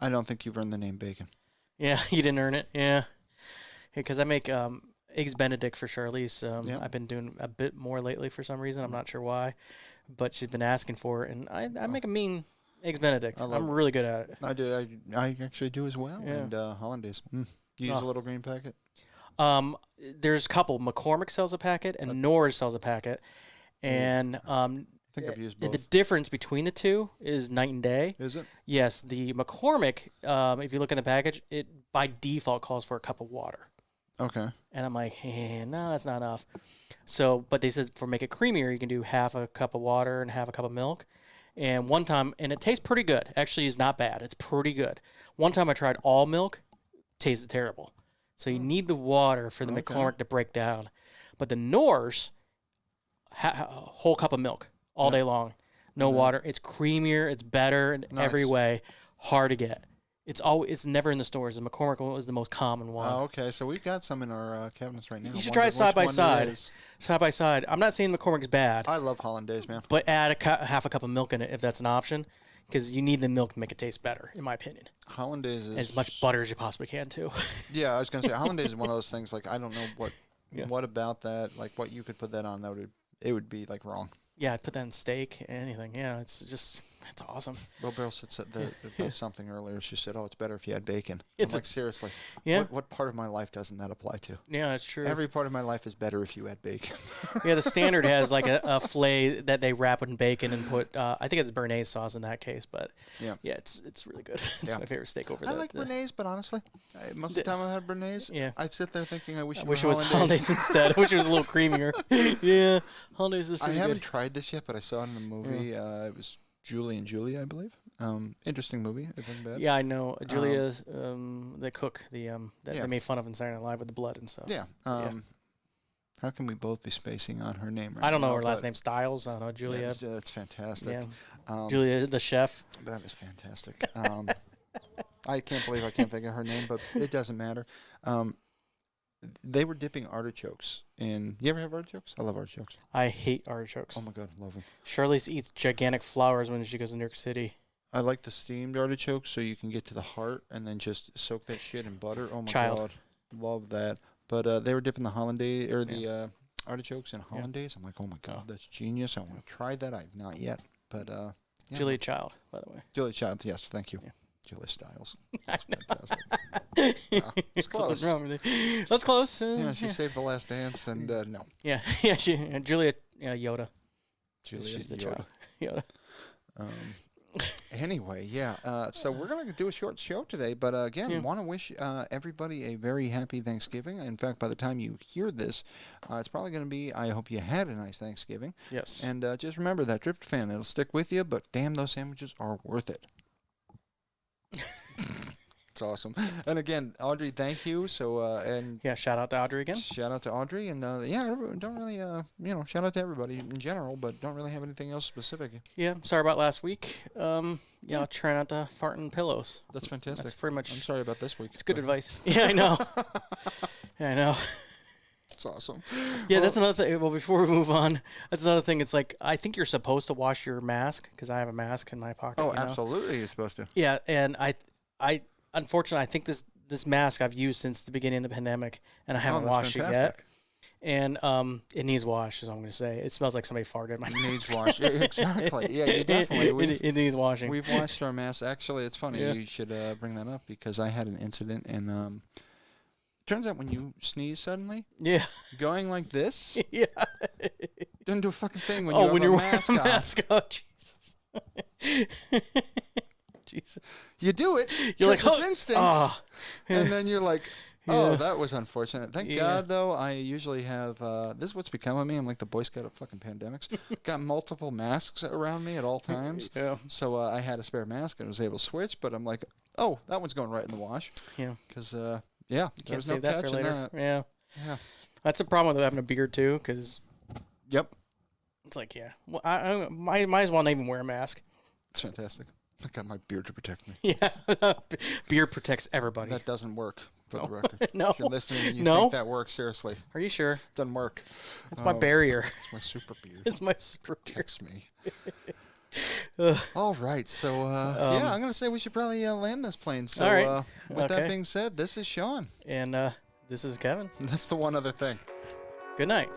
I don't think you've earned the name bacon. Yeah, you didn't earn it, yeah. Because I make Eggs Benedict for Charlize. I've been doing a bit more lately for some reason. I'm not sure why, but she's been asking for it, and I make a mean Eggs Benedict. I'm really good at it. I do. I actually do as well, and hollandaise. You use a little green packet? There's a couple. McCormick sells a packet, and Norris sells a packet. And I think I've used both. The difference between the two is night and day. Is it? Yes. The McCormick, if you look in the package, it by default calls for a cup of water. Okay. And I'm like, no, that's not enough. So, but they said for make it creamier, you can do half a cup of water and half a cup of milk. And one time, and it tastes pretty good. Actually, it's not bad. It's pretty good. One time I tried all milk, tasted terrible. So you need the water for the McCormick to break down. But the Norse, whole cup of milk all day long. No water. It's creamier. It's better in every way. Hard to get. It's never in the stores. The McCormick is the most common one. Oh, okay. So we've got some in our cabinets right now. You should try it side by side. Side by side. I'm not saying McCormick's bad. I love Hollandaise, man. But add half a cup of milk in it if that's an option, because you need the milk to make it taste better, in my opinion. Hollandaise is... as much butter as you possibly can, too. Yeah, I was going to say, Hollandaise is one of those things, like, I don't know what about that, like, what you could put that on, it would be, like, wrong. Yeah, I'd put that in steak, anything. Yeah, it's awesome. Will Beryl said about something earlier. She said, "Oh, it's better if you had bacon." I'm like, seriously. Yeah. What part of my life doesn't that apply to? Yeah, that's true. Every part of my life is better if you had bacon. Yeah, the standard has like a filet that they wrap in bacon and put. I think it's béarnaise sauce in that case, but yeah, it's really good. It's my favorite steak over there. I like béarnaise, but honestly, most of the time I've had béarnaise. Yeah. I sit there thinking I wish it was hollandaise instead. I wish it was a little creamier. Yeah, hollandaise is pretty good. I haven't tried this yet, but I saw it in the movie. It was Julie and Julie, I believe. Interesting movie. It wasn't bad. Yeah, I know. Julia's the cook, that they made fun of in Saturday Night Live with the blood and stuff. Yeah. How can we both be spacing on her name right I don't know now, her last name. Styles. I don't know. Julia. Yeah, that's fantastic. Yeah. Julia, the chef. That is fantastic. I can't believe I can't think of her name, but it doesn't matter. They were dipping artichokes in... You ever have artichokes? I love artichokes. I hate artichokes. Oh, my God. Love them. Shirley eats gigantic flowers when she goes to New York City. I like the steamed artichokes so you can get to the heart and then just soak that shit in butter. Oh, my God. Love that. But they were dipping the hollandaise... or the artichokes in hollandaise. I'm like, oh, my God. That's genius. I want to try that. I've not yet. But, Julia Child, by the way. Julia Child. Yes, thank you. Yeah. Julia Styles. That's fantastic. It's close. That's close. She saved The Last Dance, and no. Yeah, Julia Yoda. She's the Yoda. Yoda. Anyway, so we're going to do a short show today, but again, want to wish everybody a very happy Thanksgiving. In fact, by the time you hear this, it's probably going to be, I hope you had a nice Thanksgiving. Yes. And just remember that tryptophan, it'll stick with you, but damn, those sandwiches are worth it. It's awesome. And again, Audrey, thank you. So shout out to Audrey again. Shout out to Audrey, and don't really shout out to everybody in general, but don't really have anything else specific. Yeah, sorry about last week. I'll try not to fart in pillows. That's fantastic. That's pretty much. I'm sorry about this week. It's good advice. Yeah, I know. I know. It's awesome. Yeah, that's another thing. Well, before we move on, that's another thing. It's like, I think you're supposed to wash your mask, because I have a mask in my pocket. Oh, absolutely, you're supposed to. Yeah, and I unfortunately, I think this mask I've used since the beginning of the pandemic, and I haven't washed it yet. And it needs wash, is all I'm going to say. It smells like somebody farted in my mask. It needs wash. Exactly. Yeah, you definitely. It needs washing. We've washed our masks. Actually, it's funny. You should bring that up, because I had an incident, and turns out when you sneeze suddenly, going like this, doesn't do a fucking thing when you have a mask on. Oh, Jesus. Jesus. You do it. You're like, it's instinct. And then you're like, that was unfortunate. Thank God, though, I usually have, this is what's become of me. I'm like the Boy Scout of fucking pandemics. Got multiple masks around me at all times. Yeah. So I had a spare mask and was able to switch, but I'm like, oh, that one's going right in the wash. Yeah. Because, there's no that for later. That. Yeah. Yeah. That's a problem with having a beard, too, because... Yep. It's like, well, I might as well not even wear a mask. It's fantastic. I got my beard to protect me. Yeah, beard protects everybody. That doesn't work, for the record. No. If you're listening and you think that works, seriously. Are you sure? Doesn't work. It's my barrier. It's my super beard. It's my super beard. Protects me. All right, so I'm going to say we should probably land this plane. So all right. With that being said, this is Sean. And this is Kevin. That's the one other thing. Good night.